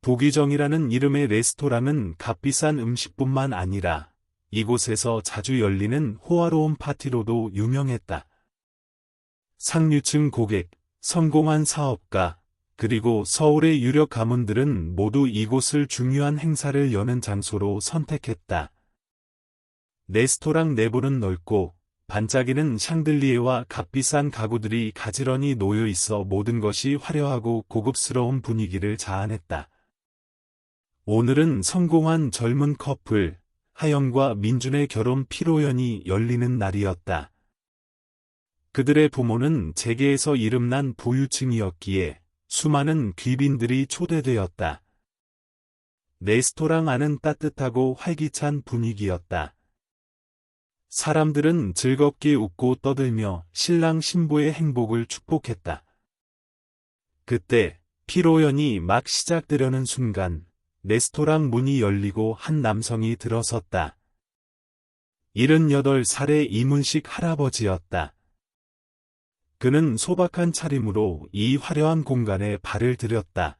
도기정이라는 이름의 레스토랑은 값비싼 음식뿐만 아니라 이곳에서 자주 열리는 호화로운 파티로도 유명했다. 상류층 고객, 성공한 사업가, 그리고 서울의 유력 가문들은 모두 이곳을 중요한 행사를 여는 장소로 선택했다. 레스토랑 내부는 넓고 반짝이는 샹들리에와 값비싼 가구들이 가지런히 놓여 있어 모든 것이 화려하고 고급스러운 분위기를 자아냈다. 오늘은 성공한 젊은 커플, 하영과 민준의 결혼 피로연이 열리는 날이었다. 그들의 부모는 재계에서 이름난 부유층이었기에 수많은 귀빈들이 초대되었다. 레스토랑 안은 따뜻하고 활기찬 분위기였다. 사람들은 즐겁게 웃고 떠들며 신랑 신부의 행복을 축복했다. 그때 피로연이 막 시작되려는 순간 레스토랑 문이 열리고 한 남성이 들어섰다. 78살의 이문식 할아버지였다. 그는 소박한 차림으로 이 화려한 공간에 발을 들였다.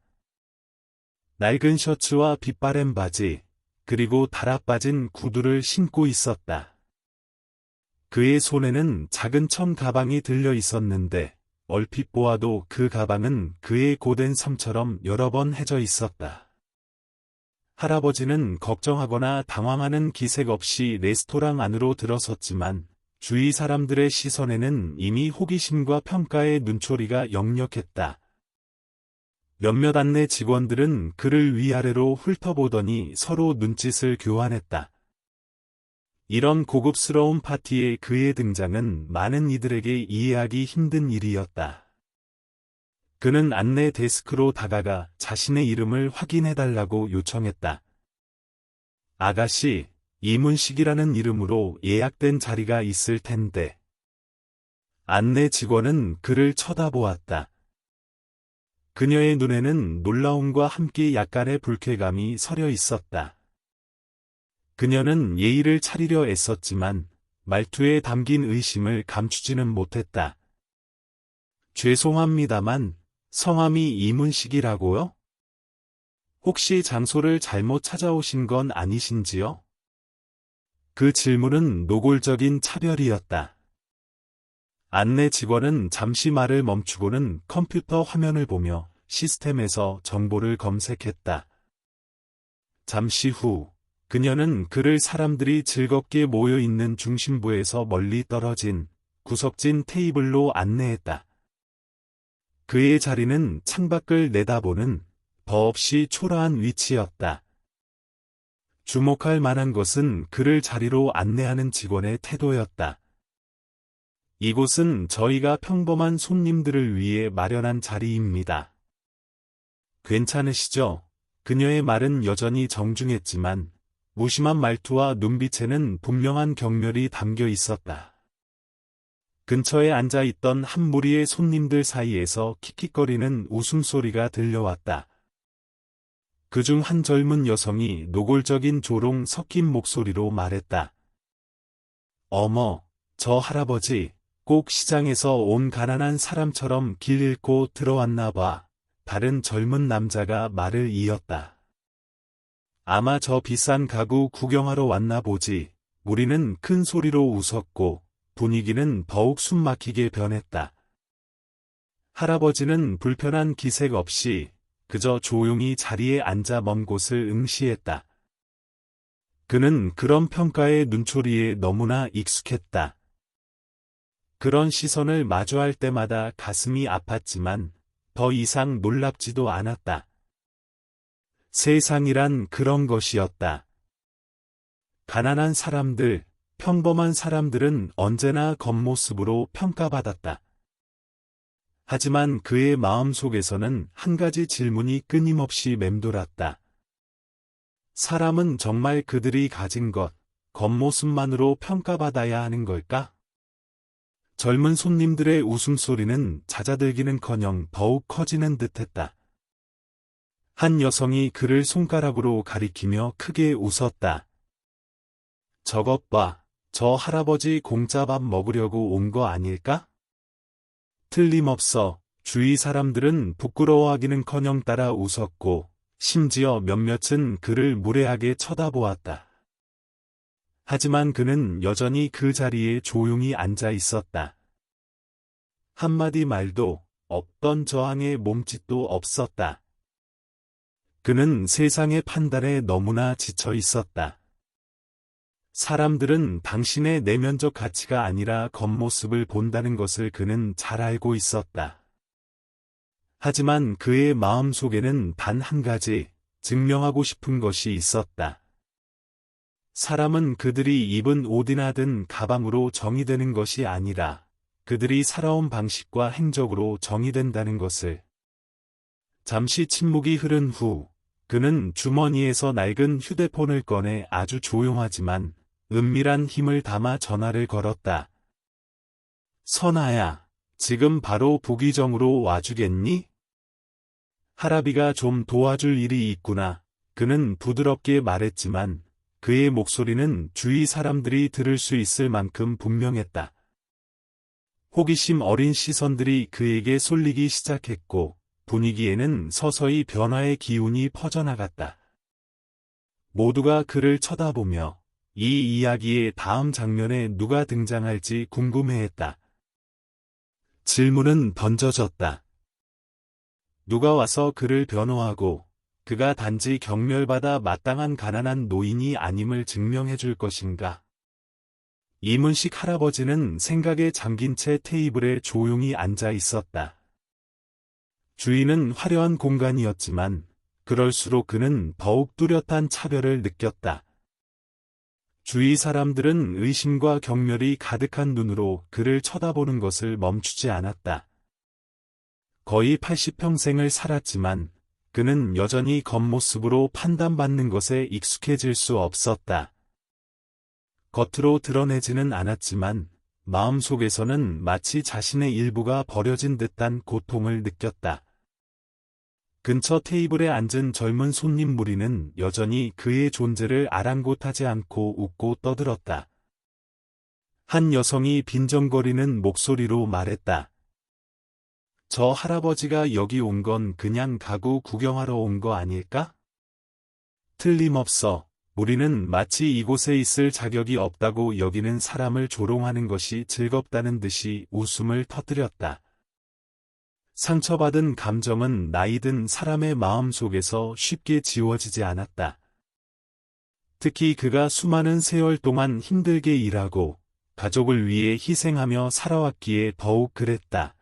낡은 셔츠와 빛바랜 바지, 그리고 달아빠진 구두를 신고 있었다. 그의 손에는 작은 천 가방이 들려 있었는데 얼핏 보아도 그 가방은 그의 고된 삶처럼 여러 번 해져 있었다. 할아버지는 걱정하거나 당황하는 기색 없이 레스토랑 안으로 들어섰지만 주위 사람들의 시선에는 이미 호기심과 평가의 눈초리가 역력했다. 몇몇 안내 직원들은 그를 위아래로 훑어보더니 서로 눈짓을 교환했다. 이런 고급스러운 파티에 그의 등장은 많은 이들에게 이해하기 힘든 일이었다. 그는 안내 데스크로 다가가 자신의 이름을 확인해달라고 요청했다. 아가씨, 이문식이라는 이름으로 예약된 자리가 있을 텐데. 안내 직원은 그를 쳐다보았다. 그녀의 눈에는 놀라움과 함께 약간의 불쾌감이 서려 있었다. 그녀는 예의를 차리려 애썼지만 말투에 담긴 의심을 감추지는 못했다. 죄송합니다만 성함이 이문식이라고요? 혹시 장소를 잘못 찾아오신 건 아니신지요? 그 질문은 노골적인 차별이었다. 안내 직원은 잠시 말을 멈추고는 컴퓨터 화면을 보며 시스템에서 정보를 검색했다. 잠시 후 그녀는 그를 사람들이 즐겁게 모여 있는 중심부에서 멀리 떨어진 구석진 테이블로 안내했다. 그의 자리는 창밖을 내다보는 더없이 초라한 위치였다. 주목할 만한 것은 그를 자리로 안내하는 직원의 태도였다. 이곳은 저희가 평범한 손님들을 위해 마련한 자리입니다. 괜찮으시죠? 그녀의 말은 여전히 정중했지만 무심한 말투와 눈빛에는 분명한 경멸이 담겨 있었다. 근처에 앉아있던 한 무리의 손님들 사이에서 킥킥거리는 웃음소리가 들려왔다. 그중 한 젊은 여성이 노골적인 조롱 섞인 목소리로 말했다. 어머, 저 할아버지, 꼭 시장에서 온 가난한 사람처럼 길 잃고 들어왔나 봐. 다른 젊은 남자가 말을 이었다. 아마 저 비싼 가구 구경하러 왔나 보지. 우리는 큰 소리로 웃었고 분위기는 더욱 숨막히게 변했다. 할아버지는 불편한 기색 없이 그저 조용히 자리에 앉아 먼 곳을 응시했다. 그는 그런 평가의 눈초리에 너무나 익숙했다. 그런 시선을 마주할 때마다 가슴이 아팠지만 더 이상 놀랍지도 않았다. 세상이란 그런 것이었다. 가난한 사람들, 평범한 사람들은 언제나 겉모습으로 평가받았다. 하지만 그의 마음속에서는 한 가지 질문이 끊임없이 맴돌았다. 사람은 정말 그들이 가진 것, 겉모습만으로 평가받아야 하는 걸까? 젊은 손님들의 웃음소리는 잦아들기는커녕 더욱 커지는 듯했다. 한 여성이 그를 손가락으로 가리키며 크게 웃었다. 저것 봐, 저 할아버지 공짜 밥 먹으려고 온 거 아닐까? 틀림없어. 주위 사람들은 부끄러워하기는커녕 따라 웃었고 심지어 몇몇은 그를 무례하게 쳐다보았다. 하지만 그는 여전히 그 자리에 조용히 앉아 있었다. 한마디 말도 없던 저항의 몸짓도 없었다. 그는 세상의 판단에 너무나 지쳐 있었다. 사람들은 당신의 내면적 가치가 아니라 겉모습을 본다는 것을 그는 잘 알고 있었다. 하지만 그의 마음 속에는 단 한 가지, 증명하고 싶은 것이 있었다. 사람은 그들이 입은 옷이나 든 가방으로 정의되는 것이 아니라 그들이 살아온 방식과 행적으로 정의된다는 것을. 잠시 침묵이 흐른 후 그는 주머니에서 낡은 휴대폰을 꺼내 아주 조용하지만 은밀한 힘을 담아 전화를 걸었다. 선아야, 지금 바로 부기정으로 와주겠니? 할아비가 좀 도와줄 일이 있구나. 그는 부드럽게 말했지만 그의 목소리는 주위 사람들이 들을 수 있을 만큼 분명했다. 호기심 어린 시선들이 그에게 쏠리기 시작했고 분위기에는 서서히 변화의 기운이 퍼져나갔다. 모두가 그를 쳐다보며 이 이야기의 다음 장면에 누가 등장할지 궁금해했다. 질문은 던져졌다. 누가 와서 그를 변호하고 그가 단지 경멸받아 마땅한 가난한 노인이 아님을 증명해 줄 것인가? 이문식 할아버지는 생각에 잠긴 채 테이블에 조용히 앉아 있었다. 주위는 화려한 공간이었지만 그럴수록 그는 더욱 뚜렷한 차별을 느꼈다. 주위 사람들은 의심과 경멸이 가득한 눈으로 그를 쳐다보는 것을 멈추지 않았다. 거의 80평생을 살았지만 그는 여전히 겉모습으로 판단받는 것에 익숙해질 수 없었다. 겉으로 드러내지는 않았지만 마음속에서는 마치 자신의 일부가 버려진 듯한 고통을 느꼈다. 근처 테이블에 앉은 젊은 손님 무리는 여전히 그의 존재를 아랑곳하지 않고 웃고 떠들었다. 한 여성이 빈정거리는 목소리로 말했다. 저 할아버지가 여기 온 건 그냥 가구 구경하러 온 거 아닐까? 틀림없어. 우리는 마치 이곳에 있을 자격이 없다고 여기는 사람을 조롱하는 것이 즐겁다는 듯이 웃음을 터뜨렸다. 상처받은 감정은 나이든 사람의 마음 속에서 쉽게 지워지지 않았다. 특히 그가 수많은 세월 동안 힘들게 일하고 가족을 위해 희생하며 살아왔기에 더욱 그랬다.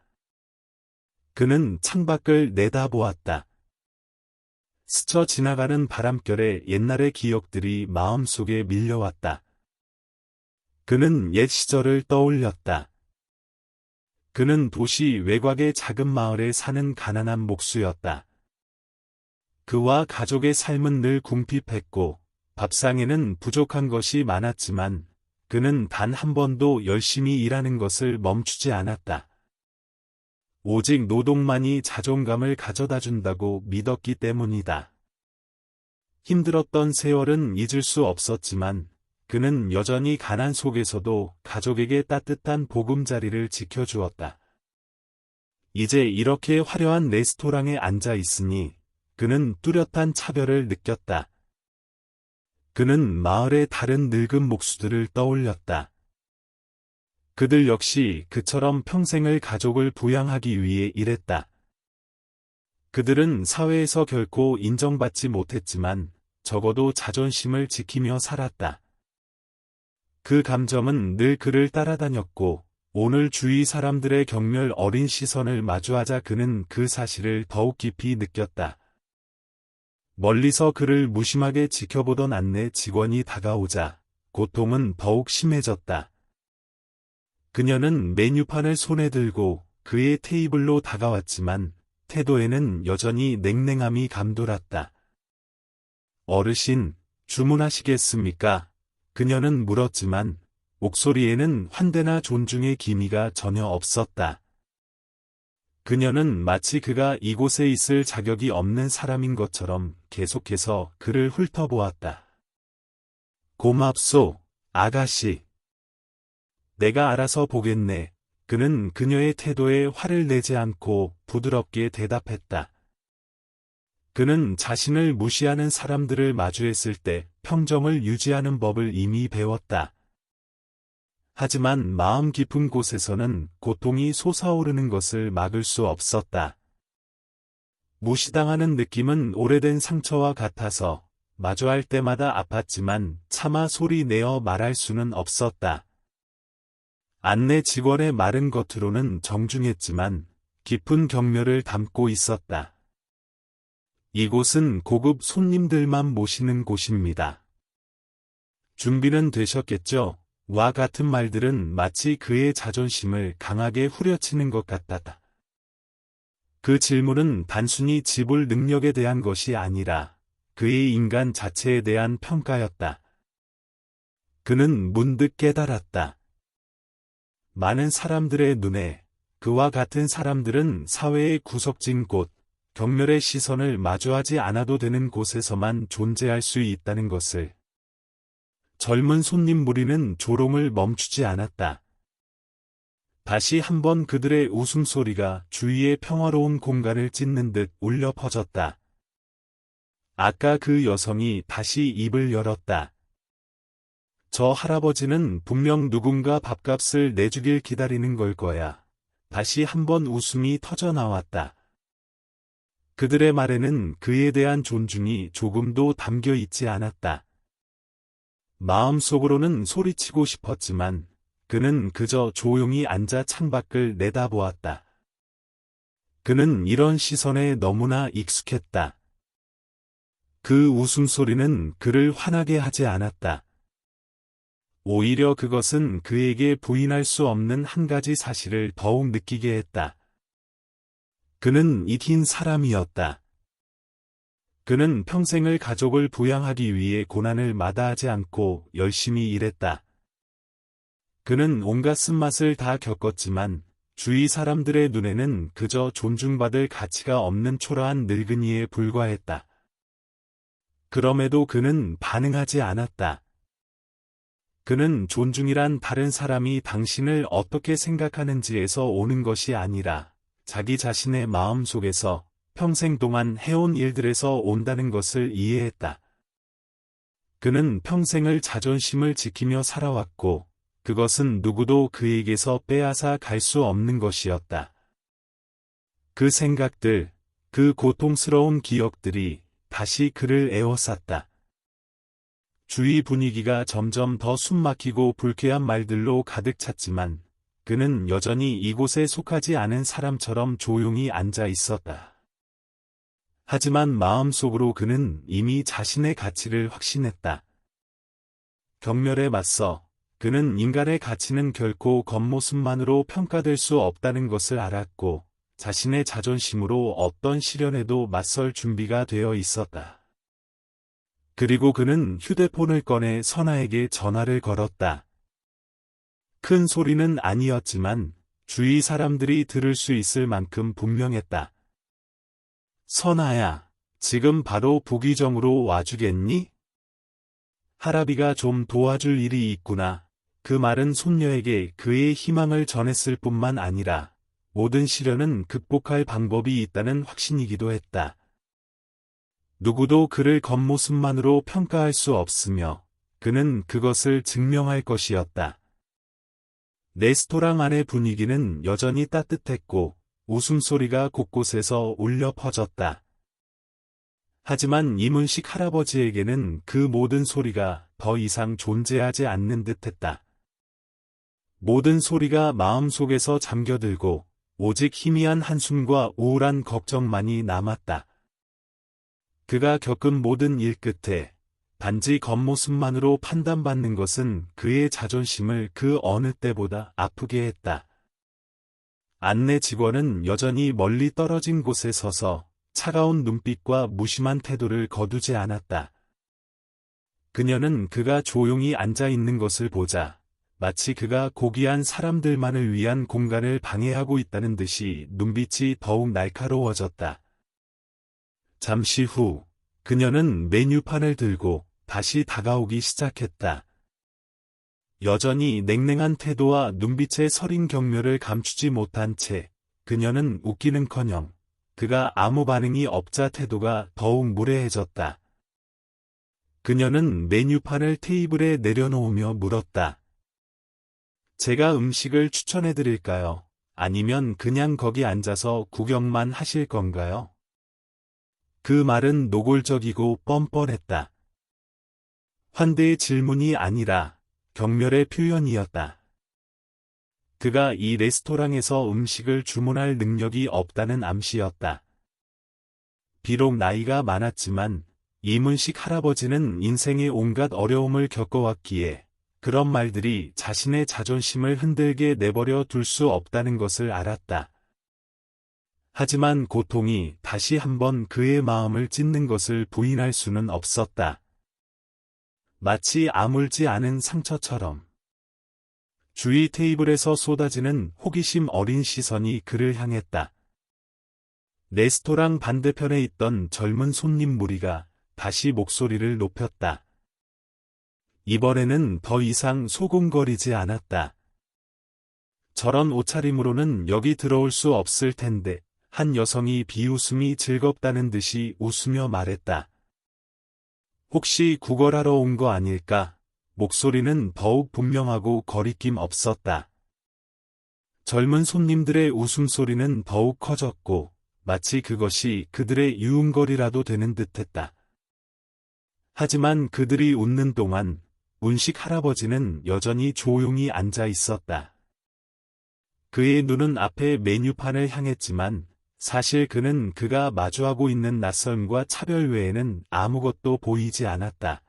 그는 창밖을 내다보았다. 스쳐 지나가는 바람결에 옛날의 기억들이 마음속에 밀려왔다. 그는 옛 시절을 떠올렸다. 그는 도시 외곽의 작은 마을에 사는 가난한 목수였다. 그와 가족의 삶은 늘 궁핍했고 밥상에는 부족한 것이 많았지만 그는 단 한 번도 열심히 일하는 것을 멈추지 않았다. 오직 노동만이 자존감을 가져다 준다고 믿었기 때문이다. 힘들었던 세월은 잊을 수 없었지만 그는 여전히 가난 속에서도 가족에게 따뜻한 보금자리를 지켜주었다. 이제 이렇게 화려한 레스토랑에 앉아 있으니 그는 뚜렷한 차별을 느꼈다. 그는 마을의 다른 늙은 목수들을 떠올렸다. 그들 역시 그처럼 평생을 가족을 부양하기 위해 일했다. 그들은 사회에서 결코 인정받지 못했지만 적어도 자존심을 지키며 살았다. 그 감정은 늘 그를 따라다녔고 오늘 주위 사람들의 경멸 어린 시선을 마주하자 그는 그 사실을 더욱 깊이 느꼈다. 멀리서 그를 무심하게 지켜보던 안내 직원이 다가오자 고통은 더욱 심해졌다. 그녀는 메뉴판을 손에 들고 그의 테이블로 다가왔지만 태도에는 여전히 냉랭함이 감돌았다. 어르신, 주문하시겠습니까? 그녀는 물었지만 목소리에는 환대나 존중의 기미가 전혀 없었다. 그녀는 마치 그가 이곳에 있을 자격이 없는 사람인 것처럼 계속해서 그를 훑어보았다. 고맙소, 아가씨. 내가 알아서 보겠네. 그는 그녀의 태도에 화를 내지 않고 부드럽게 대답했다. 그는 자신을 무시하는 사람들을 마주했을 때 평정을 유지하는 법을 이미 배웠다. 하지만 마음 깊은 곳에서는 고통이 솟아오르는 것을 막을 수 없었다. 무시당하는 느낌은 오래된 상처와 같아서 마주할 때마다 아팠지만 차마 소리 내어 말할 수는 없었다. 안내 직원의 마른 겉으로는 정중했지만 깊은 경멸을 담고 있었다. 이곳은 고급 손님들만 모시는 곳입니다. 준비는 되셨겠죠? 와 같은 말들은 마치 그의 자존심을 강하게 후려치는 것 같았다. 그 질문은 단순히 지불 능력에 대한 것이 아니라 그의 인간 자체에 대한 평가였다. 그는 문득 깨달았다. 많은 사람들의 눈에 그와 같은 사람들은 사회의 구석진 곳, 경멸의 시선을 마주하지 않아도 되는 곳에서만 존재할 수 있다는 것을. 젊은 손님 무리는 조롱을 멈추지 않았다. 다시 한번 그들의 웃음소리가 주위의 평화로운 공간을 찢는 듯 울려 퍼졌다. 아까 그 여성이 다시 입을 열었다. 저 할아버지는 분명 누군가 밥값을 내주길 기다리는 걸 거야. 다시 한번 웃음이 터져나왔다. 그들의 말에는 그에 대한 존중이 조금도 담겨 있지 않았다. 마음속으로는 소리치고 싶었지만 그는 그저 조용히 앉아 창밖을 내다보았다. 그는 이런 시선에 너무나 익숙했다. 그 웃음소리는 그를 화나게 하지 않았다. 오히려 그것은 그에게 부인할 수 없는 한 가지 사실을 더욱 느끼게 했다. 그는 이긴 사람이었다. 그는 평생을 가족을 부양하기 위해 고난을 마다하지 않고 열심히 일했다. 그는 온갖 쓴맛을 다 겪었지만 주위 사람들의 눈에는 그저 존중받을 가치가 없는 초라한 늙은이에 불과했다. 그럼에도 그는 반응하지 않았다. 그는 존중이란 다른 사람이 당신을 어떻게 생각하는지에서 오는 것이 아니라 자기 자신의 마음 속에서 평생 동안 해온 일들에서 온다는 것을 이해했다. 그는 평생을 자존심을 지키며 살아왔고 그것은 누구도 그에게서 빼앗아 갈 수 없는 것이었다. 그 생각들, 그 고통스러운 기억들이 다시 그를 에워쌌다. 주위 분위기가 점점 더 숨막히고 불쾌한 말들로 가득 찼지만 그는 여전히 이곳에 속하지 않은 사람처럼 조용히 앉아 있었다. 하지만 마음속으로 그는 이미 자신의 가치를 확신했다. 경멸에 맞서 그는 인간의 가치는 결코 겉모습만으로 평가될 수 없다는 것을 알았고 자신의 자존심으로 어떤 시련에도 맞설 준비가 되어 있었다. 그리고 그는 휴대폰을 꺼내 선아에게 전화를 걸었다. 큰 소리는 아니었지만 주위 사람들이 들을 수 있을 만큼 분명했다. 선아야, 지금 바로 부기정으로 와주겠니? 할아비가 좀 도와줄 일이 있구나. 그 말은 손녀에게 그의 희망을 전했을 뿐만 아니라 모든 시련은 극복할 방법이 있다는 확신이기도 했다. 누구도 그를 겉모습만으로 평가할 수 없으며 그는 그것을 증명할 것이었다. 레스토랑 안의 분위기는 여전히 따뜻했고 웃음소리가 곳곳에서 울려 퍼졌다. 하지만 이문식 할아버지에게는 그 모든 소리가 더 이상 존재하지 않는 듯했다. 모든 소리가 마음속에서 잠겨들고 오직 희미한 한숨과 우울한 걱정만이 남았다. 그가 겪은 모든 일 끝에 단지 겉모습만으로 판단받는 것은 그의 자존심을 그 어느 때보다 아프게 했다. 안내 직원은 여전히 멀리 떨어진 곳에 서서 차가운 눈빛과 무심한 태도를 거두지 않았다. 그녀는 그가 조용히 앉아 있는 것을 보자 마치 그가 고귀한 사람들만을 위한 공간을 방해하고 있다는 듯이 눈빛이 더욱 날카로워졌다. 잠시 후 그녀는 메뉴판을 들고 다시 다가오기 시작했다. 여전히 냉랭한 태도와 눈빛의 서린 경멸을 감추지 못한 채 그녀는 웃기는커녕 그가 아무 반응이 없자 태도가 더욱 무례해졌다. 그녀는 메뉴판을 테이블에 내려놓으며 물었다. 제가 음식을 추천해드릴까요? 아니면 그냥 거기 앉아서 구경만 하실 건가요? 그 말은 노골적이고 뻔뻔했다. 환대의 질문이 아니라 경멸의 표현이었다. 그가 이 레스토랑에서 음식을 주문할 능력이 없다는 암시였다. 비록 나이가 많았지만 이문식 할아버지는 인생의 온갖 어려움을 겪어왔기에 그런 말들이 자신의 자존심을 흔들게 내버려 둘 수 없다는 것을 알았다. 하지만 고통이 다시 한번 그의 마음을 찢는 것을 부인할 수는 없었다. 마치 아물지 않은 상처처럼. 주위 테이블에서 쏟아지는 호기심 어린 시선이 그를 향했다. 레스토랑 반대편에 있던 젊은 손님 무리가 다시 목소리를 높였다. 이번에는 더 이상 소곤거리지 않았다. 저런 옷차림으로는 여기 들어올 수 없을 텐데, 한 여성이 비웃음이 즐겁다는 듯이 웃으며 말했다. 혹시 구걸하러 온 거 아닐까? 목소리는 더욱 분명하고 거리낌 없었다. 젊은 손님들의 웃음소리는 더욱 커졌고 마치 그것이 그들의 유흥거리라도 되는 듯했다. 하지만 그들이 웃는 동안 문식 할아버지는 여전히 조용히 앉아 있었다. 그의 눈은 앞에 메뉴판을 향했지만 사실 그는 그가 마주하고 있는 낯선과 차별 외에는 아무것도 보이지 않았다.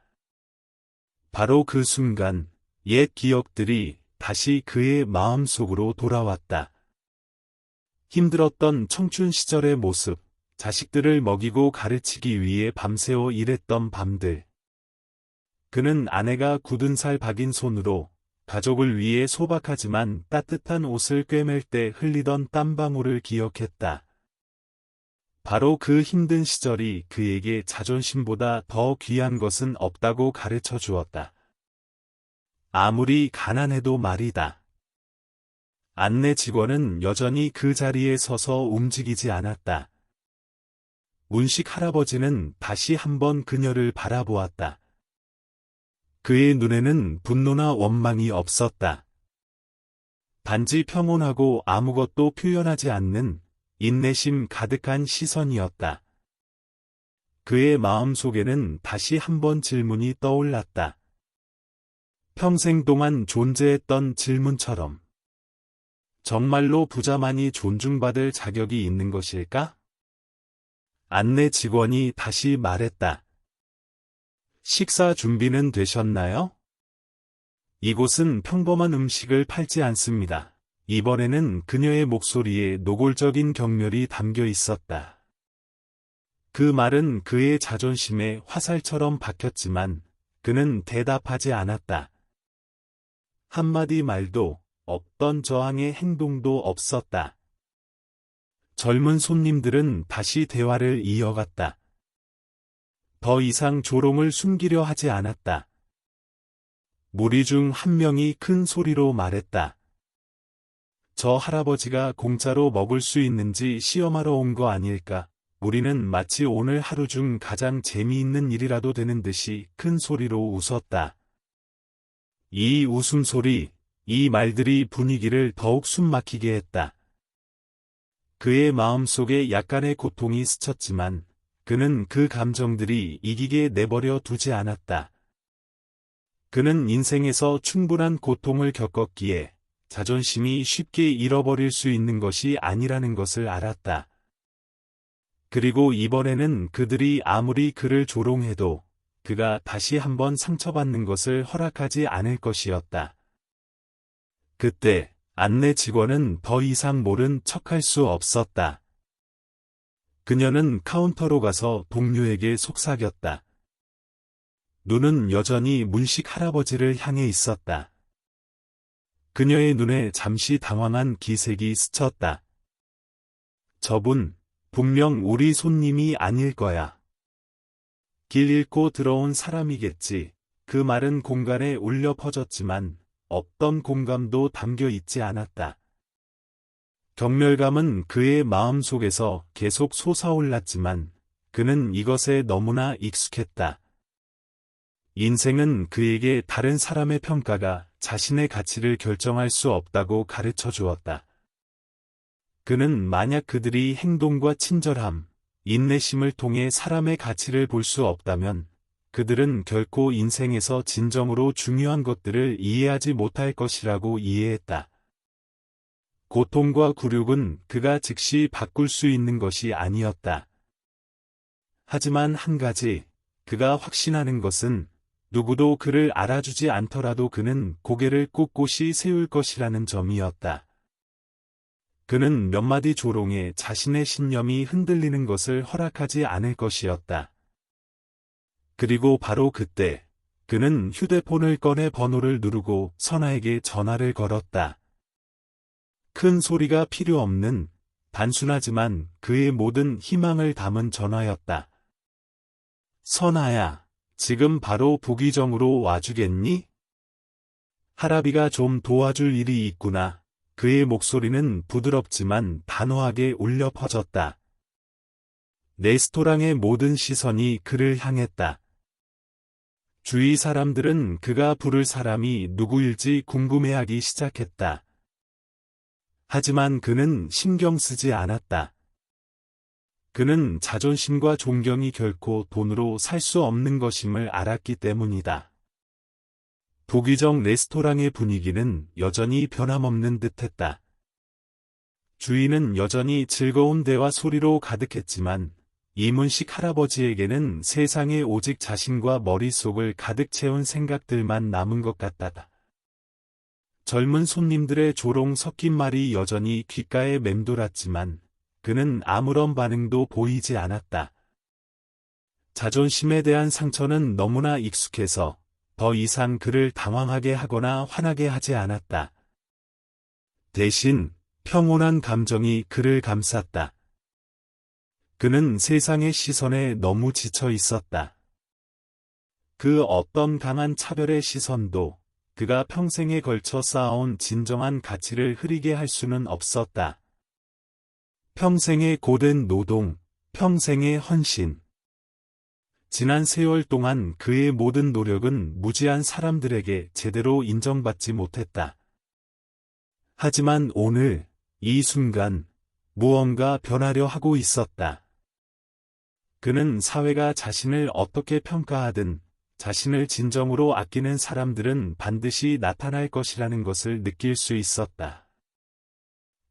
바로 그 순간 옛 기억들이 다시 그의 마음속으로 돌아왔다. 힘들었던 청춘 시절의 모습, 자식들을 먹이고 가르치기 위해 밤새워 일했던 밤들. 그는 아내가 굳은 살 박인 손으로 가족을 위해 소박하지만 따뜻한 옷을 꿰맬 때 흘리던 땀방울을 기억했다. 바로 그 힘든 시절이 그에게 자존심보다 더 귀한 것은 없다고 가르쳐 주었다. 아무리 가난해도 말이다. 안내 직원은 여전히 그 자리에 서서 움직이지 않았다. 문식 할아버지는 다시 한번 그녀를 바라보았다. 그의 눈에는 분노나 원망이 없었다. 단지 평온하고 아무것도 표현하지 않는 인내심 가득한 시선이었다. 그의 마음속에는 다시 한번 질문이 떠올랐다. 평생 동안 존재했던 질문처럼. 정말로 부자만이 존중받을 자격이 있는 것일까? 안내 직원이 다시 말했다. 식사 준비는 되셨나요? 이곳은 평범한 음식을 팔지 않습니다. 이번에는 그녀의 목소리에 노골적인 경멸이 담겨 있었다. 그 말은 그의 자존심에 화살처럼 박혔지만 그는 대답하지 않았다. 한마디 말도, 없던 저항의 행동도 없었다. 젊은 손님들은 다시 대화를 이어갔다. 더 이상 조롱을 숨기려 하지 않았다. 무리 중 한 명이 큰 소리로 말했다. 저 할아버지가 공짜로 먹을 수 있는지 시험하러 온 거 아닐까? 우리는 마치 오늘 하루 중 가장 재미있는 일이라도 되는 듯이 큰 소리로 웃었다. 이 웃음소리, 이 말들이 분위기를 더욱 숨막히게 했다. 그의 마음속에 약간의 고통이 스쳤지만 그는 그 감정들이 이기게 내버려 두지 않았다. 그는 인생에서 충분한 고통을 겪었기에 자존심이 쉽게 잃어버릴 수 있는 것이 아니라는 것을 알았다. 그리고 이번에는 그들이 아무리 그를 조롱해도 그가 다시 한번 상처받는 것을 허락하지 않을 것이었다. 그때 안내 직원은 더 이상 모른 척할 수 없었다. 그녀는 카운터로 가서 동료에게 속삭였다. 눈은 여전히 문식 할아버지를 향해 있었다. 그녀의 눈에 잠시 당황한 기색이 스쳤다. 저분, 분명 우리 손님이 아닐 거야. 길 잃고 들어온 사람이겠지. 그 말은 공간에 울려 퍼졌지만 없던 공감도 담겨 있지 않았다. 경멸감은 그의 마음속에서 계속 솟아올랐지만 그는 이것에 너무나 익숙했다. 인생은 그에게 다른 사람의 평가가 자신의 가치를 결정할 수 없다고 가르쳐 주었다. 그는 만약 그들이 행동과 친절함, 인내심을 통해 사람의 가치를 볼 수 없다면 그들은 결코 인생에서 진정으로 중요한 것들을 이해하지 못할 것이라고 이해했다. 고통과 굴욕은 그가 즉시 바꿀 수 있는 것이 아니었다. 하지만 한 가지, 그가 확신하는 것은 누구도 그를 알아주지 않더라도 그는 고개를 꼿꼿이 세울 것이라는 점이었다. 그는 몇 마디 조롱에 자신의 신념이 흔들리는 것을 허락하지 않을 것이었다. 그리고 바로 그때, 그는 휴대폰을 꺼내 번호를 누르고 선아에게 전화를 걸었다. 큰 소리가 필요 없는, 단순하지만 그의 모든 희망을 담은 전화였다. 선아야, 지금 바로 부기정으로 와주겠니? 하라비가 좀 도와줄 일이 있구나. 그의 목소리는 부드럽지만 단호하게 울려 퍼졌다. 레스토랑의 모든 시선이 그를 향했다. 주위 사람들은 그가 부를 사람이 누구일지 궁금해하기 시작했다. 하지만 그는 신경 쓰지 않았다. 그는 자존심과 존경이 결코 돈으로 살 수 없는 것임을 알았기 때문이다. 부기정 레스토랑의 분위기는 여전히 변함없는 듯했다. 주위는 여전히 즐거운 대화 소리로 가득했지만 이문식 할아버지에게는 세상에 오직 자신과 머릿속을 가득 채운 생각들만 남은 것 같다. 젊은 손님들의 조롱 섞인 말이 여전히 귓가에 맴돌았지만 그는 아무런 반응도 보이지 않았다. 자존심에 대한 상처는 너무나 익숙해서 더 이상 그를 당황하게 하거나 화나게 하지 않았다. 대신 평온한 감정이 그를 감쌌다. 그는 세상의 시선에 너무 지쳐 있었다. 그 어떤 강한 차별의 시선도 그가 평생에 걸쳐 쌓아온 진정한 가치를 흐리게 할 수는 없었다. 평생의 고된 노동, 평생의 헌신. 지난 세월 동안 그의 모든 노력은 무지한 사람들에게 제대로 인정받지 못했다. 하지만 오늘, 이 순간, 무언가 변하려 하고 있었다. 그는 사회가 자신을 어떻게 평가하든 자신을 진정으로 아끼는 사람들은 반드시 나타날 것이라는 것을 느낄 수 있었다.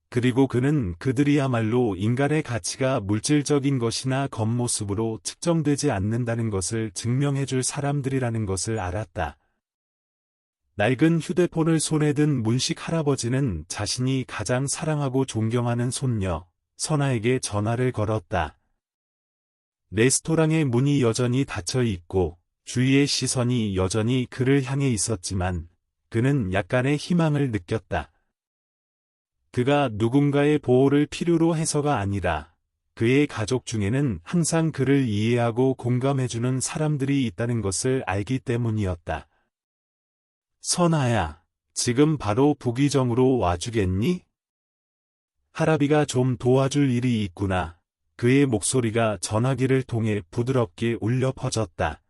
그리고 그는 그들이야말로 인간의 가치가 물질적인 것이나 겉모습으로 측정되지 않는다는 것을 증명해줄 사람들이라는 것을 알았다. 낡은 휴대폰을 손에 든 문식 할아버지는 자신이 가장 사랑하고 존경하는 손녀, 선아에게 전화를 걸었다. 레스토랑의 문이 여전히 닫혀 있고 주위의 시선이 여전히 그를 향해 있었지만 그는 약간의 희망을 느꼈다. 그가 누군가의 보호를 필요로 해서가 아니라 그의 가족 중에는 항상 그를 이해하고 공감해주는 사람들이 있다는 것을 알기 때문이었다. 선아야, 지금 바로 부기정으로 와주겠니? 하라비가 좀 도와줄 일이 있구나. 그의 목소리가 전화기를 통해 부드럽게 울려 퍼졌다.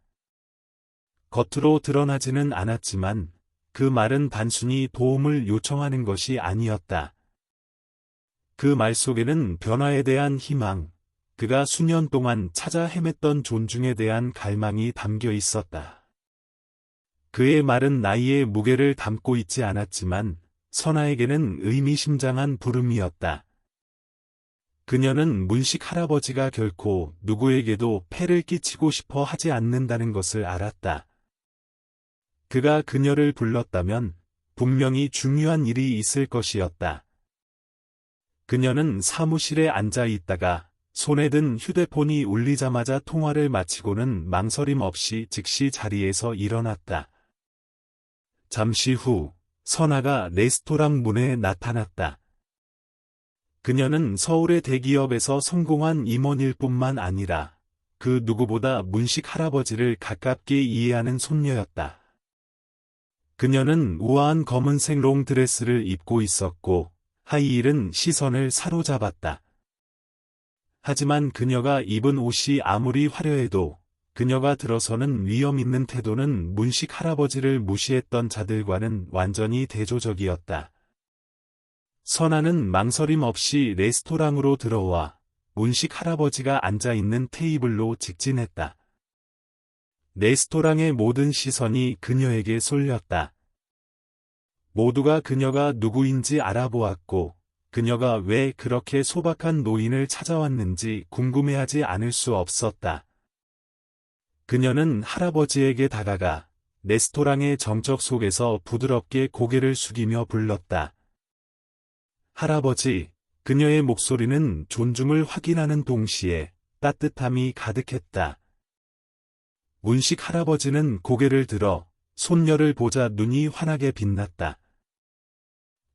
겉으로 드러나지는 않았지만 그 말은 단순히 도움을 요청하는 것이 아니었다. 그 말 속에는 변화에 대한 희망, 그가 수년 동안 찾아 헤맸던 존중에 대한 갈망이 담겨 있었다. 그의 말은 나이의 무게를 담고 있지 않았지만 선아에게는 의미심장한 부름이었다. 그녀는 문식 할아버지가 결코 누구에게도 폐를 끼치고 싶어 하지 않는다는 것을 알았다. 그가 그녀를 불렀다면 분명히 중요한 일이 있을 것이었다. 그녀는 사무실에 앉아 있다가 손에 든 휴대폰이 울리자마자 통화를 마치고는 망설임 없이 즉시 자리에서 일어났다. 잠시 후 선아가 레스토랑 문에 나타났다. 그녀는 서울의 대기업에서 성공한 임원일 뿐만 아니라 그 누구보다 문식 할아버지를 가깝게 이해하는 손녀였다. 그녀는 우아한 검은색 롱드레스를 입고 있었고 하이힐은 시선을 사로잡았다. 하지만 그녀가 입은 옷이 아무리 화려해도 그녀가 들어서는 위험 있는 태도는 문식 할아버지를 무시했던 자들과는 완전히 대조적이었다. 선아는 망설임 없이 레스토랑으로 들어와 문식 할아버지가 앉아있는 테이블로 직진했다. 레스토랑의 모든 시선이 그녀에게 쏠렸다. 모두가 그녀가 누구인지 알아보았고, 그녀가 왜 그렇게 소박한 노인을 찾아왔는지 궁금해하지 않을 수 없었다. 그녀는 할아버지에게 다가가 레스토랑의 정적 속에서 부드럽게 고개를 숙이며 불렀다. 할아버지, 그녀의 목소리는 존중을 확인하는 동시에 따뜻함이 가득했다. 문식 할아버지는 고개를 들어 손녀를 보자 눈이 환하게 빛났다.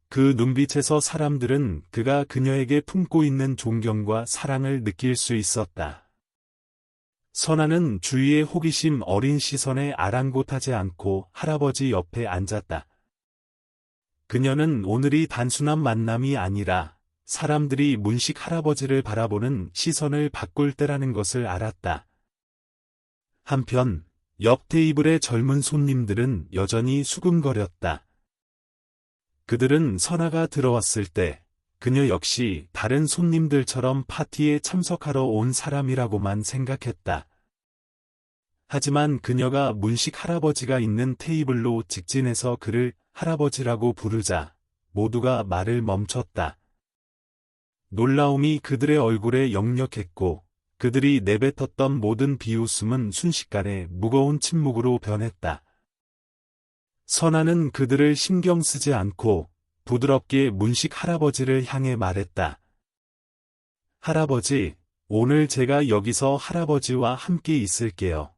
그 눈빛에서 사람들은 그가 그녀에게 품고 있는 존경과 사랑을 느낄 수 있었다. 선아는 주위의 호기심 어린 시선에 아랑곳하지 않고 할아버지 옆에 앉았다. 그녀는 오늘이 단순한 만남이 아니라 사람들이 문식 할아버지를 바라보는 시선을 바꿀 때라는 것을 알았다. 한편 옆 테이블의 젊은 손님들은 여전히 수근거렸다. 그들은 선아가 들어왔을 때 그녀 역시 다른 손님들처럼 파티에 참석하러 온 사람이라고만 생각했다. 하지만 그녀가 문식 할아버지가 있는 테이블로 직진해서 그를 할아버지라고 부르자 모두가 말을 멈췄다. 놀라움이 그들의 얼굴에 역력했고 그들이 내뱉었던 모든 비웃음은 순식간에 무거운 침묵으로 변했다. 선아는 그들을 신경 쓰지 않고 부드럽게 문식 할아버지를 향해 말했다. 할아버지, 오늘 제가 여기서 할아버지와 함께 있을게요.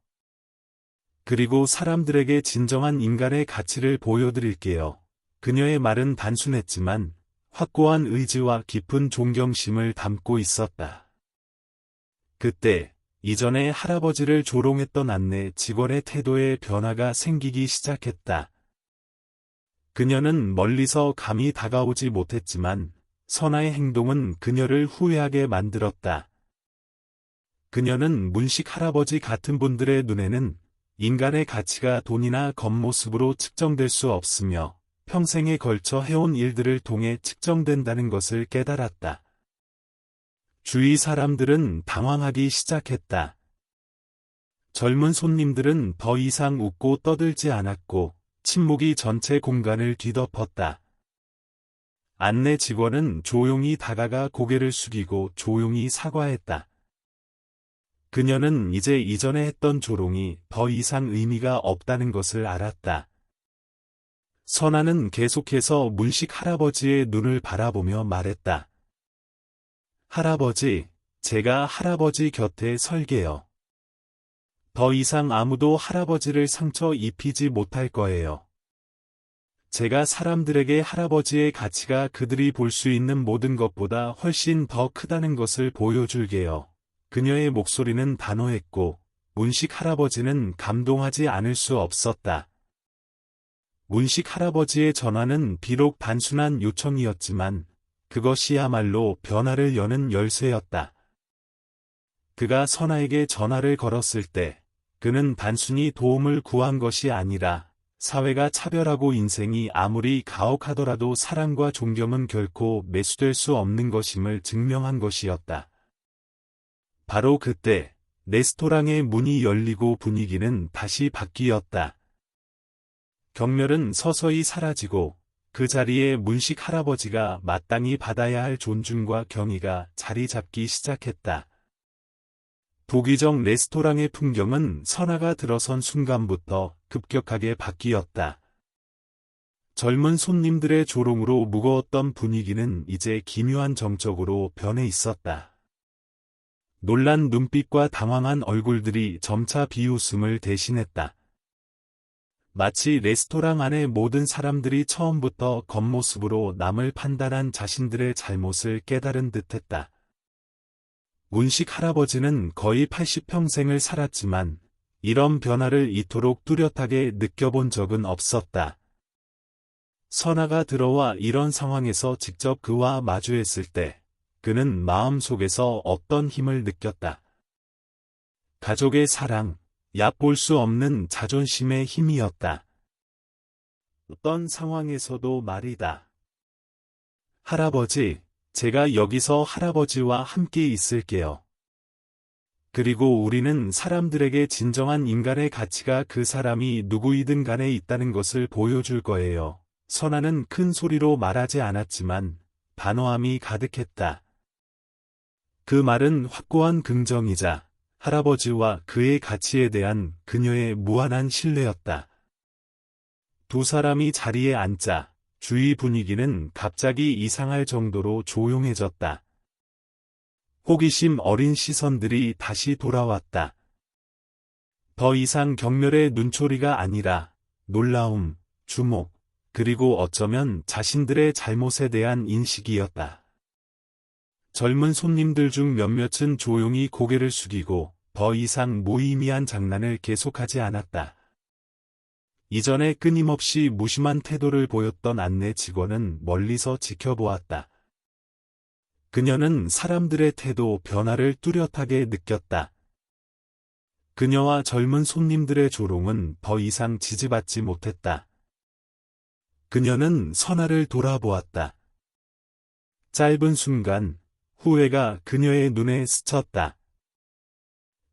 그리고 사람들에게 진정한 인간의 가치를 보여드릴게요. 그녀의 말은 단순했지만 확고한 의지와 깊은 존경심을 담고 있었다. 그때 이전에 할아버지를 조롱했던 안내 직원의 태도에 변화가 생기기 시작했다. 그녀는 멀리서 감히 다가오지 못했지만 선아의 행동은 그녀를 후회하게 만들었다. 그녀는 문식 할아버지 같은 분들의 눈에는 인간의 가치가 돈이나 겉모습으로 측정될 수 없으며 평생에 걸쳐 해온 일들을 통해 측정된다는 것을 깨달았다. 주위 사람들은 당황하기 시작했다. 젊은 손님들은 더 이상 웃고 떠들지 않았고 침묵이 전체 공간을 뒤덮었다. 안내 직원은 조용히 다가가 고개를 숙이고 조용히 사과했다. 그녀는 이제 이전에 했던 조롱이 더 이상 의미가 없다는 것을 알았다. 선아는 계속해서 문식 할아버지의 눈을 바라보며 말했다. 할아버지, 제가 할아버지 곁에 설게요. 더 이상 아무도 할아버지를 상처 입히지 못할 거예요. 제가 사람들에게 할아버지의 가치가 그들이 볼 수 있는 모든 것보다 훨씬 더 크다는 것을 보여줄게요. 그녀의 목소리는 단호했고 문식 할아버지는 감동하지 않을 수 없었다. 문식 할아버지의 전화는 비록 단순한 요청이었지만 그것이야말로 변화를 여는 열쇠였다. 그가 선아에게 전화를 걸었을 때 그는 단순히 도움을 구한 것이 아니라 사회가 차별하고 인생이 아무리 가혹하더라도 사랑과 존경은 결코 매수될 수 없는 것임을 증명한 것이었다. 바로 그때 레스토랑의 문이 열리고 분위기는 다시 바뀌었다. 경멸은 서서히 사라지고 그 자리에 문식 할아버지가 마땅히 받아야 할 존중과 경의가 자리 잡기 시작했다. 부기정 레스토랑의 풍경은 선아가 들어선 순간부터 급격하게 바뀌었다. 젊은 손님들의 조롱으로 무거웠던 분위기는 이제 기묘한 정적으로 변해 있었다. 놀란 눈빛과 당황한 얼굴들이 점차 비웃음을 대신했다. 마치 레스토랑 안의 모든 사람들이 처음부터 겉모습으로 남을 판단한 자신들의 잘못을 깨달은 듯했다. 문식 할아버지는 거의 80평생을 살았지만 이런 변화를 이토록 뚜렷하게 느껴본 적은 없었다. 선아가 들어와 이런 상황에서 직접 그와 마주했을 때 그는 마음속에서 어떤 힘을 느꼈다. 가족의 사랑, 얕볼 수 없는 자존심의 힘이었다. 어떤 상황에서도 말이다. 할아버지, 제가 여기서 할아버지와 함께 있을게요. 그리고 우리는 사람들에게 진정한 인간의 가치가 그 사람이 누구이든 간에 있다는 것을 보여줄 거예요. 선아는 큰 소리로 말하지 않았지만 단호함이 가득했다. 그 말은 확고한 긍정이자 할아버지와 그의 가치에 대한 그녀의 무한한 신뢰였다. 두 사람이 자리에 앉자 주위 분위기는 갑자기 이상할 정도로 조용해졌다. 호기심 어린 시선들이 다시 돌아왔다. 더 이상 경멸의 눈초리가 아니라 놀라움, 주목, 그리고 어쩌면 자신들의 잘못에 대한 인식이었다. 젊은 손님들 중 몇몇은 조용히 고개를 숙이고 더 이상 무의미한 장난을 계속하지 않았다. 이전에 끊임없이 무심한 태도를 보였던 안내 직원은 멀리서 지켜보았다. 그녀는 사람들의 태도 변화를 뚜렷하게 느꼈다. 그녀와 젊은 손님들의 조롱은 더 이상 지지받지 못했다. 그녀는 선아를 돌아보았다. 짧은 순간 후회가 그녀의 눈에 스쳤다.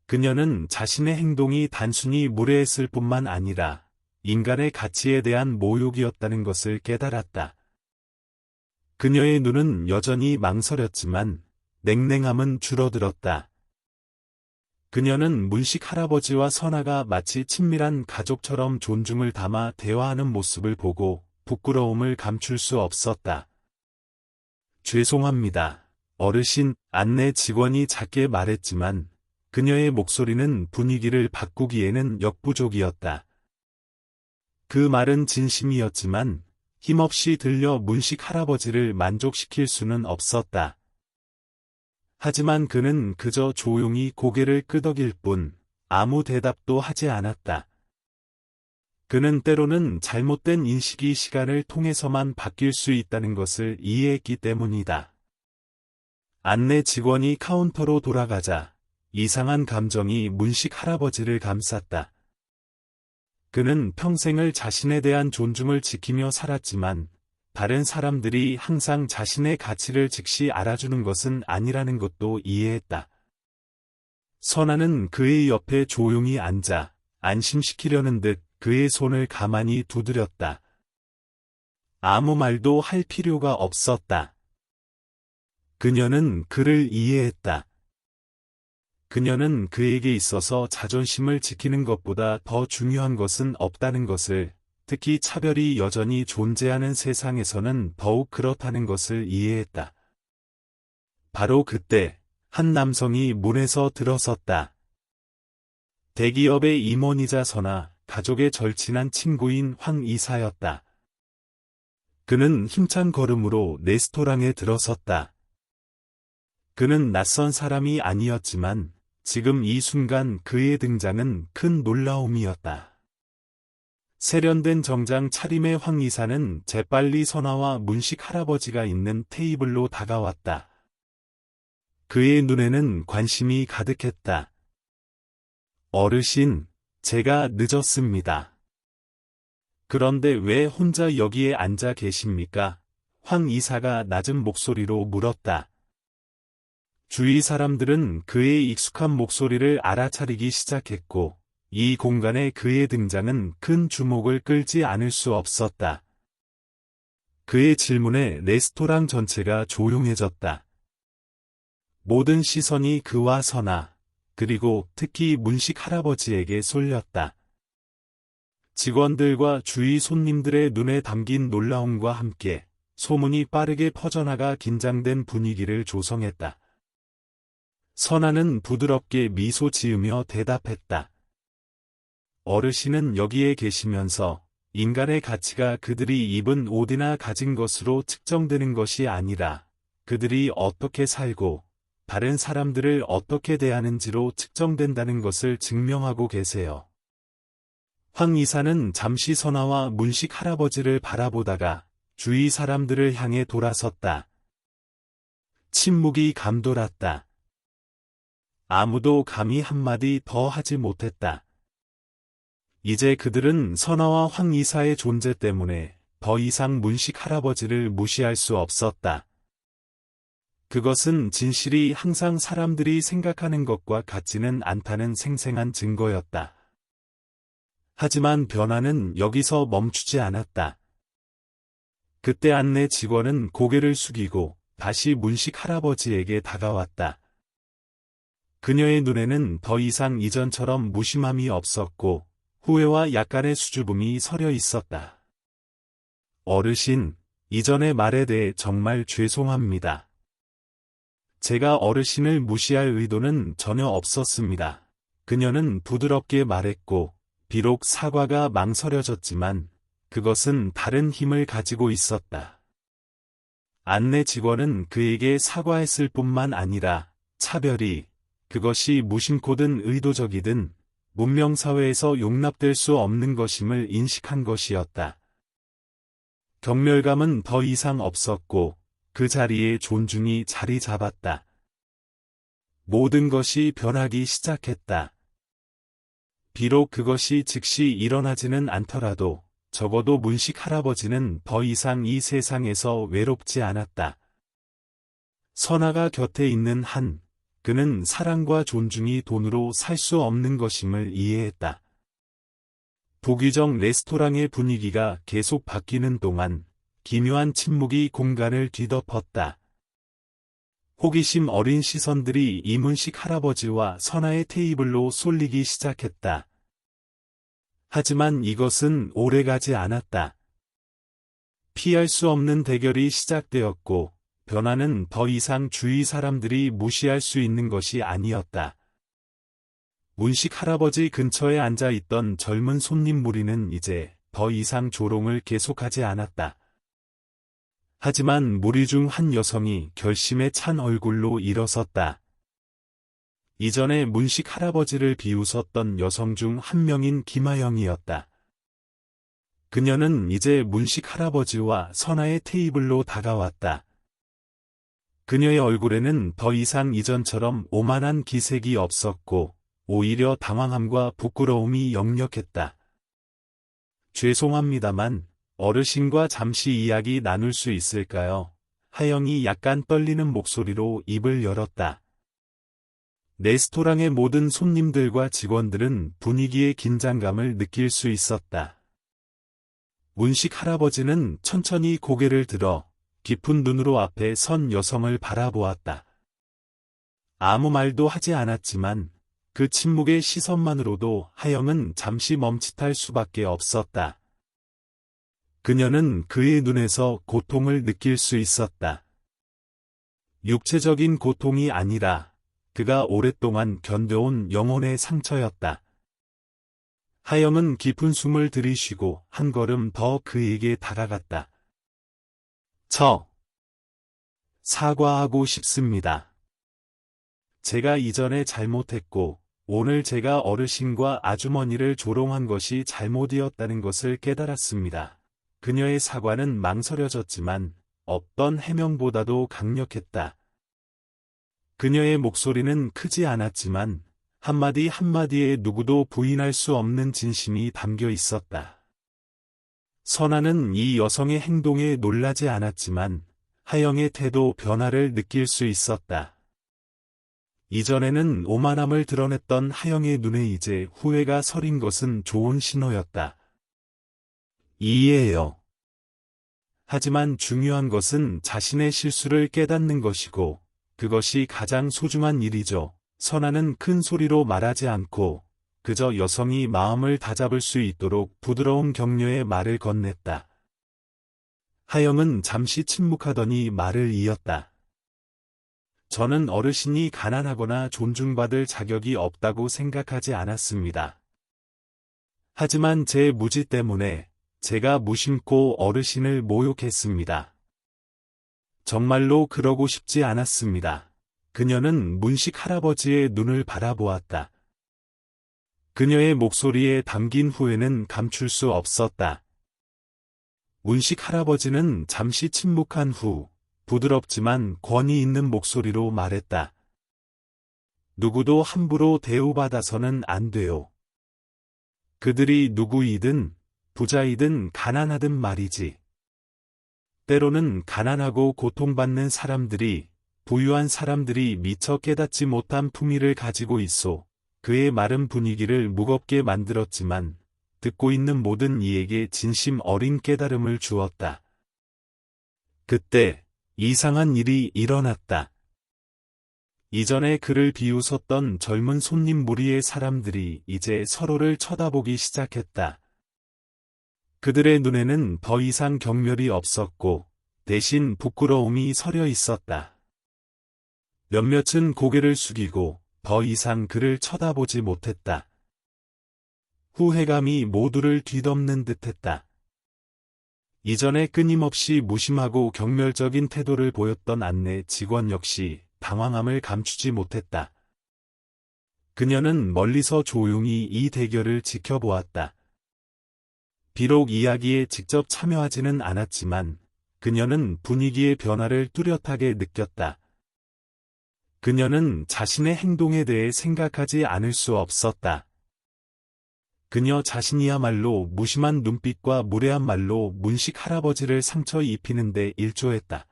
그녀는 자신의 행동이 단순히 무례했을 뿐만 아니라 인간의 가치에 대한 모욕이었다는 것을 깨달았다. 그녀의 눈은 여전히 망설였지만 냉랭함은 줄어들었다. 그녀는 문식 할아버지와 선아가 마치 친밀한 가족처럼 존중을 담아 대화하는 모습을 보고 부끄러움을 감출 수 없었다. 죄송합니다. 어르신, 안내 직원이 작게 말했지만 그녀의 목소리는 분위기를 바꾸기에는 역부족이었다. 그 말은 진심이었지만 힘없이 들려 문식 할아버지를 만족시킬 수는 없었다. 하지만 그는 그저 조용히 고개를 끄덕일 뿐 아무 대답도 하지 않았다. 그는 때로는 잘못된 인식이 시간을 통해서만 바뀔 수 있다는 것을 이해했기 때문이다. 안내 직원이 카운터로 돌아가자 이상한 감정이 문식 할아버지를 감쌌다. 그는 평생을 자신에 대한 존중을 지키며 살았지만 다른 사람들이 항상 자신의 가치를 즉시 알아주는 것은 아니라는 것도 이해했다. 선아는 그의 옆에 조용히 앉아 안심시키려는 듯 그의 손을 가만히 두드렸다. 아무 말도 할 필요가 없었다. 그녀는 그를 이해했다. 그녀는 그에게 있어서 자존심을 지키는 것보다 더 중요한 것은 없다는 것을, 특히 차별이 여전히 존재하는 세상에서는 더욱 그렇다는 것을 이해했다. 바로 그때 한 남성이 문에서 들어섰다. 대기업의 임원이자 선아, 가족의 절친한 친구인 황 이사였다. 그는 힘찬 걸음으로 레스토랑에 들어섰다. 그는 낯선 사람이 아니었지만 지금 이 순간 그의 등장은 큰 놀라움이었다. 세련된 정장 차림의 황 이사는 재빨리 선아와 문식 할아버지가 있는 테이블로 다가왔다. 그의 눈에는 관심이 가득했다. 어르신, 제가 늦었습니다. 그런데 왜 혼자 여기에 앉아 계십니까? 황 이사가 낮은 목소리로 물었다. 주위 사람들은 그의 익숙한 목소리를 알아차리기 시작했고, 이 공간에 그의 등장은 큰 주목을 끌지 않을 수 없었다. 그의 질문에 레스토랑 전체가 조용해졌다. 모든 시선이 그와 선아, 그리고 특히 문식 할아버지에게 쏠렸다. 직원들과 주위 손님들의 눈에 담긴 놀라움과 함께 소문이 빠르게 퍼져나가 긴장된 분위기를 조성했다. 선아는 부드럽게 미소 지으며 대답했다. 어르신은 여기에 계시면서 인간의 가치가 그들이 입은 옷이나 가진 것으로 측정되는 것이 아니라 그들이 어떻게 살고 다른 사람들을 어떻게 대하는지로 측정된다는 것을 증명하고 계세요. 황 이사는 잠시 선아와 문식 할아버지를 바라보다가 주위 사람들을 향해 돌아섰다. 침묵이 감돌았다. 아무도 감히 한마디 더 하지 못했다. 이제 그들은 선아와 황 이사의 존재 때문에 더 이상 문식 할아버지를 무시할 수 없었다. 그것은 진실이 항상 사람들이 생각하는 것과 같지는 않다는 생생한 증거였다. 하지만 변화는 여기서 멈추지 않았다. 그때 안내 직원은 고개를 숙이고 다시 문식 할아버지에게 다가왔다. 그녀의 눈에는 더 이상 이전처럼 무심함이 없었고 후회와 약간의 수줍음이 서려 있었다. 어르신, 이전의 말에 대해 정말 죄송합니다. 제가 어르신을 무시할 의도는 전혀 없었습니다. 그녀는 부드럽게 말했고, 비록 사과가 망설여졌지만 그것은 다른 힘을 가지고 있었다. 안내 직원은 그에게 사과했을 뿐만 아니라 차별이, 그것이 무심코든 의도적이든 문명사회에서 용납될 수 없는 것임을 인식한 것이었다. 경멸감은 더 이상 없었고 그 자리에 존중이 자리 잡았다. 모든 것이 변하기 시작했다. 비록 그것이 즉시 일어나지는 않더라도 적어도 문식 할아버지는 더 이상 이 세상에서 외롭지 않았다. 선아가 곁에 있는 한, 그는 사랑과 존중이 돈으로 살 수 없는 것임을 이해했다. 부귀정 레스토랑의 분위기가 계속 바뀌는 동안 기묘한 침묵이 공간을 뒤덮었다. 호기심 어린 시선들이 이문식 할아버지와 선아의 테이블로 쏠리기 시작했다. 하지만 이것은 오래가지 않았다. 피할 수 없는 대결이 시작되었고 변화는 더 이상 주위 사람들이 무시할 수 있는 것이 아니었다. 문식 할아버지 근처에 앉아 있던 젊은 손님 무리는 이제 더 이상 조롱을 계속하지 않았다. 하지만 무리 중 한 여성이 결심에 찬 얼굴로 일어섰다. 이전에 문식 할아버지를 비웃었던 여성 중 한 명인 김아영이었다. 그녀는 이제 문식 할아버지와 선아의 테이블로 다가왔다. 그녀의 얼굴에는 더 이상 이전처럼 오만한 기색이 없었고 오히려 당황함과 부끄러움이 역력했다. 죄송합니다만 어르신과 잠시 이야기 나눌 수 있을까요? 하영이 약간 떨리는 목소리로 입을 열었다. 레스토랑의 모든 손님들과 직원들은 분위기의 긴장감을 느낄 수 있었다. 문식 할아버지는 천천히 고개를 들어 깊은 눈으로 앞에 선 여성을 바라보았다. 아무 말도 하지 않았지만 그 침묵의 시선만으로도 하영은 잠시 멈칫할 수밖에 없었다. 그녀는 그의 눈에서 고통을 느낄 수 있었다. 육체적인 고통이 아니라 그가 오랫동안 견뎌온 영혼의 상처였다. 하영은 깊은 숨을 들이쉬고 한 걸음 더 그에게 다가갔다. 사과하고 싶습니다. 제가 이전에 잘못했고 오늘 제가 어르신과 아주머니를 조롱한 것이 잘못이었다는 것을 깨달았습니다. 그녀의 사과는 망설여졌지만 어떤 해명보다도 강력했다. 그녀의 목소리는 크지 않았지만 한마디 한마디에 누구도 부인할 수 없는 진심이 담겨 있었다. 선아는 이 여성의 행동에 놀라지 않았지만 하영의 태도 변화를 느낄 수 있었다. 이전에는 오만함을 드러냈던 하영의 눈에 이제 후회가 서린 것은 좋은 신호였다. 이해해요. 하지만 중요한 것은 자신의 실수를 깨닫는 것이고 그것이 가장 소중한 일이죠. 선아는 큰 소리로 말하지 않고 그저 여성이 마음을 다잡을 수 있도록 부드러운 격려의 말을 건넸다. 하영은 잠시 침묵하더니 말을 이었다. 저는 어르신이 가난하거나 존중받을 자격이 없다고 생각하지 않았습니다. 하지만 제 무지 때문에 제가 무심코 어르신을 모욕했습니다. 정말로 그러고 싶지 않았습니다. 그녀는 문식 할아버지의 눈을 바라보았다. 그녀의 목소리에 담긴 후회는 감출 수 없었다. 문식 할아버지는 잠시 침묵한 후 부드럽지만 권위 있는 목소리로 말했다. 누구도 함부로 대우받아서는 안 돼요. 그들이 누구이든 부자이든 가난하든 말이지. 때로는 가난하고 고통받는 사람들이 부유한 사람들이 미처 깨닫지 못한 품위를 가지고 있어. 그의 말은 분위기를 무겁게 만들었지만 듣고 있는 모든 이에게 진심 어린 깨달음을 주었다. 그때 이상한 일이 일어났다. 이전에 그를 비웃었던 젊은 손님 무리의 사람들이 이제 서로를 쳐다보기 시작했다. 그들의 눈에는 더 이상 경멸이 없었고 대신 부끄러움이 서려 있었다. 몇몇은 고개를 숙이고 더 이상 그를 쳐다보지 못했다. 후회감이 모두를 뒤덮는 듯했다. 이전에 끊임없이 무심하고 경멸적인 태도를 보였던 안내 직원 역시 당황함을 감추지 못했다. 그녀는 멀리서 조용히 이 대결을 지켜보았다. 비록 이야기에 직접 참여하지는 않았지만 그녀는 분위기의 변화를 뚜렷하게 느꼈다. 그녀는 자신의 행동에 대해 생각하지 않을 수 없었다. 그녀 자신이야말로 무심한 눈빛과 무례한 말로 문식 할아버지를 상처 입히는데 일조했다.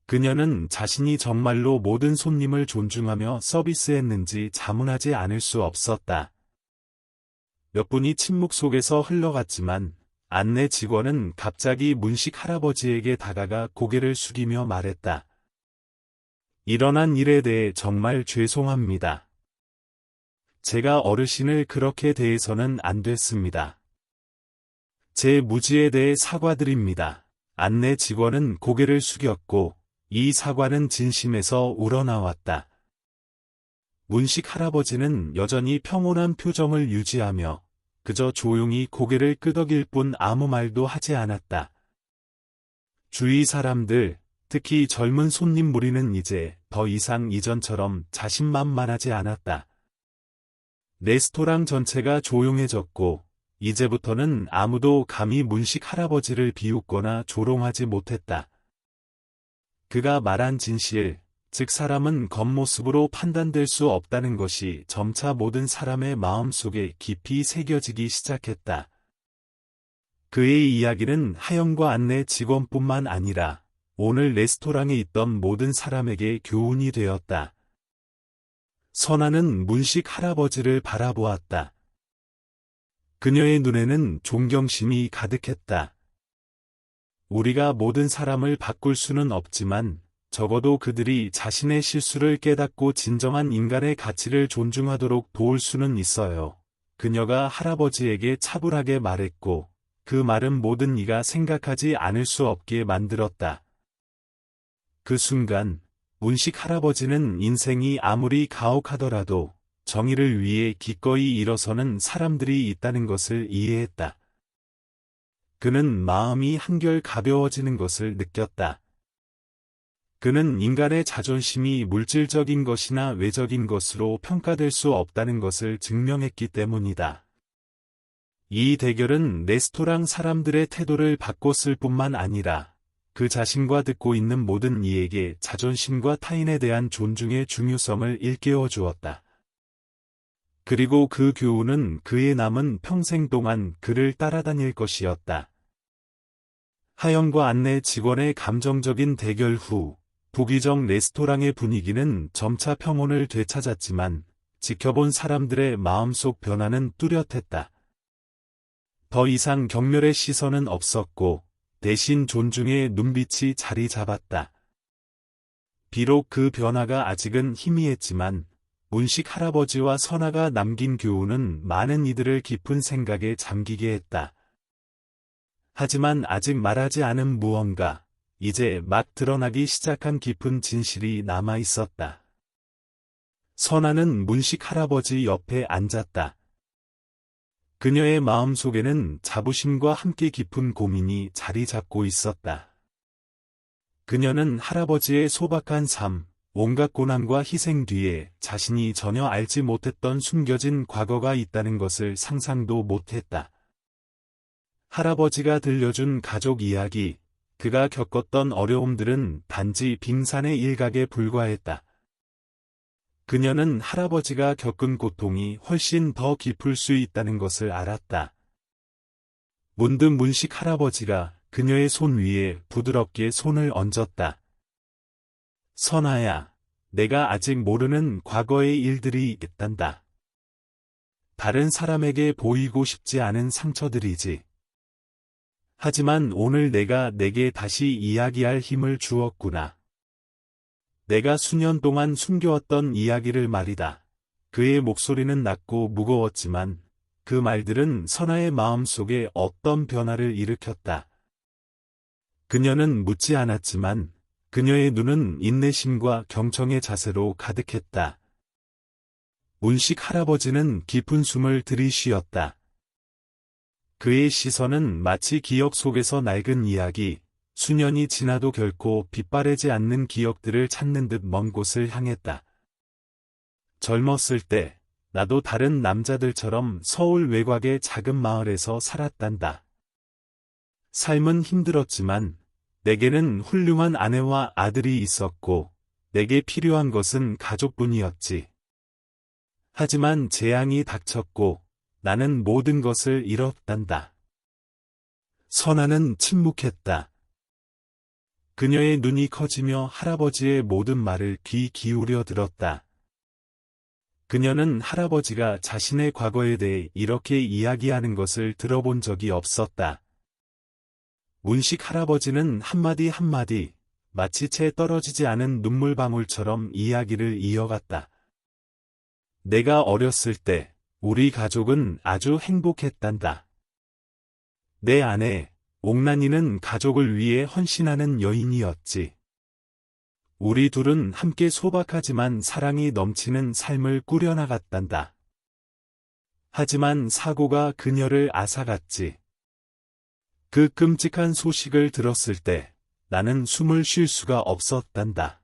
그녀는 자신이 정말로 모든 손님을 존중하며 서비스했는지 자문하지 않을 수 없었다. 몇 분이 침묵 속에서 흘러갔지만 안내 직원은 갑자기 문식 할아버지에게 다가가 고개를 숙이며 말했다. 일어난 일에 대해 정말 죄송합니다. 제가 어르신을 그렇게 대해서는 안 됐습니다. 제 무지에 대해 사과드립니다. 안내 직원은 고개를 숙였고 이 사과는 진심에서 우러나왔다. 문식 할아버지는 여전히 평온한 표정을 유지하며 그저 조용히 고개를 끄덕일 뿐 아무 말도 하지 않았다. 주위 사람들, 특히 젊은 손님 무리는 이제 더 이상 이전처럼 자신만만하지 않았다. 레스토랑 전체가 조용해졌고 이제부터는 아무도 감히 문식 할아버지를 비웃거나 조롱하지 못했다. 그가 말한 진실, 즉 사람은 겉모습으로 판단될 수 없다는 것이 점차 모든 사람의 마음속에 깊이 새겨지기 시작했다. 그의 이야기는 하영과 안내 직원뿐만 아니라 오늘 레스토랑에 있던 모든 사람에게 교훈이 되었다. 선아는 문식 할아버지를 바라보았다. 그녀의 눈에는 존경심이 가득했다. 우리가 모든 사람을 바꿀 수는 없지만 적어도 그들이 자신의 실수를 깨닫고 진정한 인간의 가치를 존중하도록 도울 수는 있어요. 그녀가 할아버지에게 차분하게 말했고 그 말은 모든 이가 생각하지 않을 수 없게 만들었다. 그 순간 문식 할아버지는 인생이 아무리 가혹하더라도 정의를 위해 기꺼이 일어서는 사람들이 있다는 것을 이해했다. 그는 마음이 한결 가벼워지는 것을 느꼈다. 그는 인간의 자존심이 물질적인 것이나 외적인 것으로 평가될 수 없다는 것을 증명했기 때문이다. 이 대결은 레스토랑 사람들의 태도를 바꿨을 뿐만 아니라 그 자신과 듣고 있는 모든 이에게 자존심과 타인에 대한 존중의 중요성을 일깨워 주었다. 그리고 그 교훈은 그의 남은 평생 동안 그를 따라다닐 것이었다. 하영과 안내 직원의 감정적인 대결 후 부귀정 레스토랑의 분위기는 점차 평온을 되찾았지만 지켜본 사람들의 마음속 변화는 뚜렷했다. 더 이상 경멸의 시선은 없었고 대신 존중의 눈빛이 자리 잡았다. 비록 그 변화가 아직은 희미했지만 문식 할아버지와 선아가 남긴 교훈은 많은 이들을 깊은 생각에 잠기게 했다. 하지만 아직 말하지 않은 무언가, 이제 막 드러나기 시작한 깊은 진실이 남아 있었다. 선아는 문식 할아버지 옆에 앉았다. 그녀의 마음속에는 자부심과 함께 깊은 고민이 자리 잡고 있었다. 그녀는 할아버지의 소박한 삶, 온갖 고난과 희생 뒤에 자신이 전혀 알지 못했던 숨겨진 과거가 있다는 것을 상상도 못했다. 할아버지가 들려준 가족 이야기, 그가 겪었던 어려움들은 단지 빙산의 일각에 불과했다. 그녀는 할아버지가 겪은 고통이 훨씬 더 깊을 수 있다는 것을 알았다. 문득 문식 할아버지가 그녀의 손 위에 부드럽게 손을 얹었다. 선아야, 내가 아직 모르는 과거의 일들이 있단다. 다른 사람에게 보이고 싶지 않은 상처들이지. 하지만 오늘 내가 내게 다시 이야기할 힘을 주었구나. 내가 수년 동안 숨겨왔던 이야기를 말이다. 그의 목소리는 낮고 무거웠지만 그 말들은 선아의 마음속에 어떤 변화를 일으켰다. 그녀는 묻지 않았지만 그녀의 눈은 인내심과 경청의 자세로 가득했다. 문식 할아버지는 깊은 숨을 들이쉬었다. 그의 시선은 마치 기억 속에서 낡은 이야기, 수년이 지나도 결코 빛바래지 않는 기억들을 찾는 듯 먼 곳을 향했다. 젊었을 때, 나도 다른 남자들처럼 서울 외곽의 작은 마을에서 살았단다. 삶은 힘들었지만, 내게는 훌륭한 아내와 아들이 있었고, 내게 필요한 것은 가족뿐이었지. 하지만 재앙이 닥쳤고, 나는 모든 것을 잃었단다. 선아는 침묵했다. 그녀의 눈이 커지며 할아버지의 모든 말을 귀 기울여 들었다. 그녀는 할아버지가 자신의 과거에 대해 이렇게 이야기하는 것을 들어본 적이 없었다. 문식 할아버지는 한마디 한마디, 마치 채 떨어지지 않은 눈물방울처럼 이야기를 이어갔다. 내가 어렸을 때, 우리 가족은 아주 행복했단다. 내 아내, 옥란이는 가족을 위해 헌신하는 여인이었지. 우리 둘은 함께 소박하지만 사랑이 넘치는 삶을 꾸려나갔단다. 하지만 사고가 그녀를 앗아갔지. 그 끔찍한 소식을 들었을 때 나는 숨을 쉴 수가 없었단다.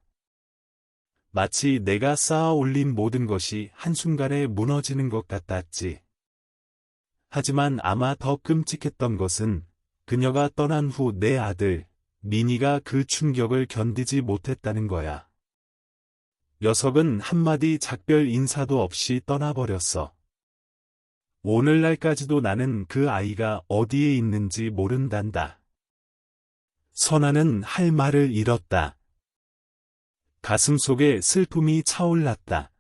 마치 내가 쌓아 올린 모든 것이 한순간에 무너지는 것 같았지. 하지만 아마 더 끔찍했던 것은 그녀가 떠난 후 내 아들, 민희가 그 충격을 견디지 못했다는 거야. 녀석은 한마디 작별 인사도 없이 떠나버렸어. 오늘날까지도 나는 그 아이가 어디에 있는지 모른단다. 선아는 할 말을 잃었다. 가슴속에 슬픔이 차올랐다.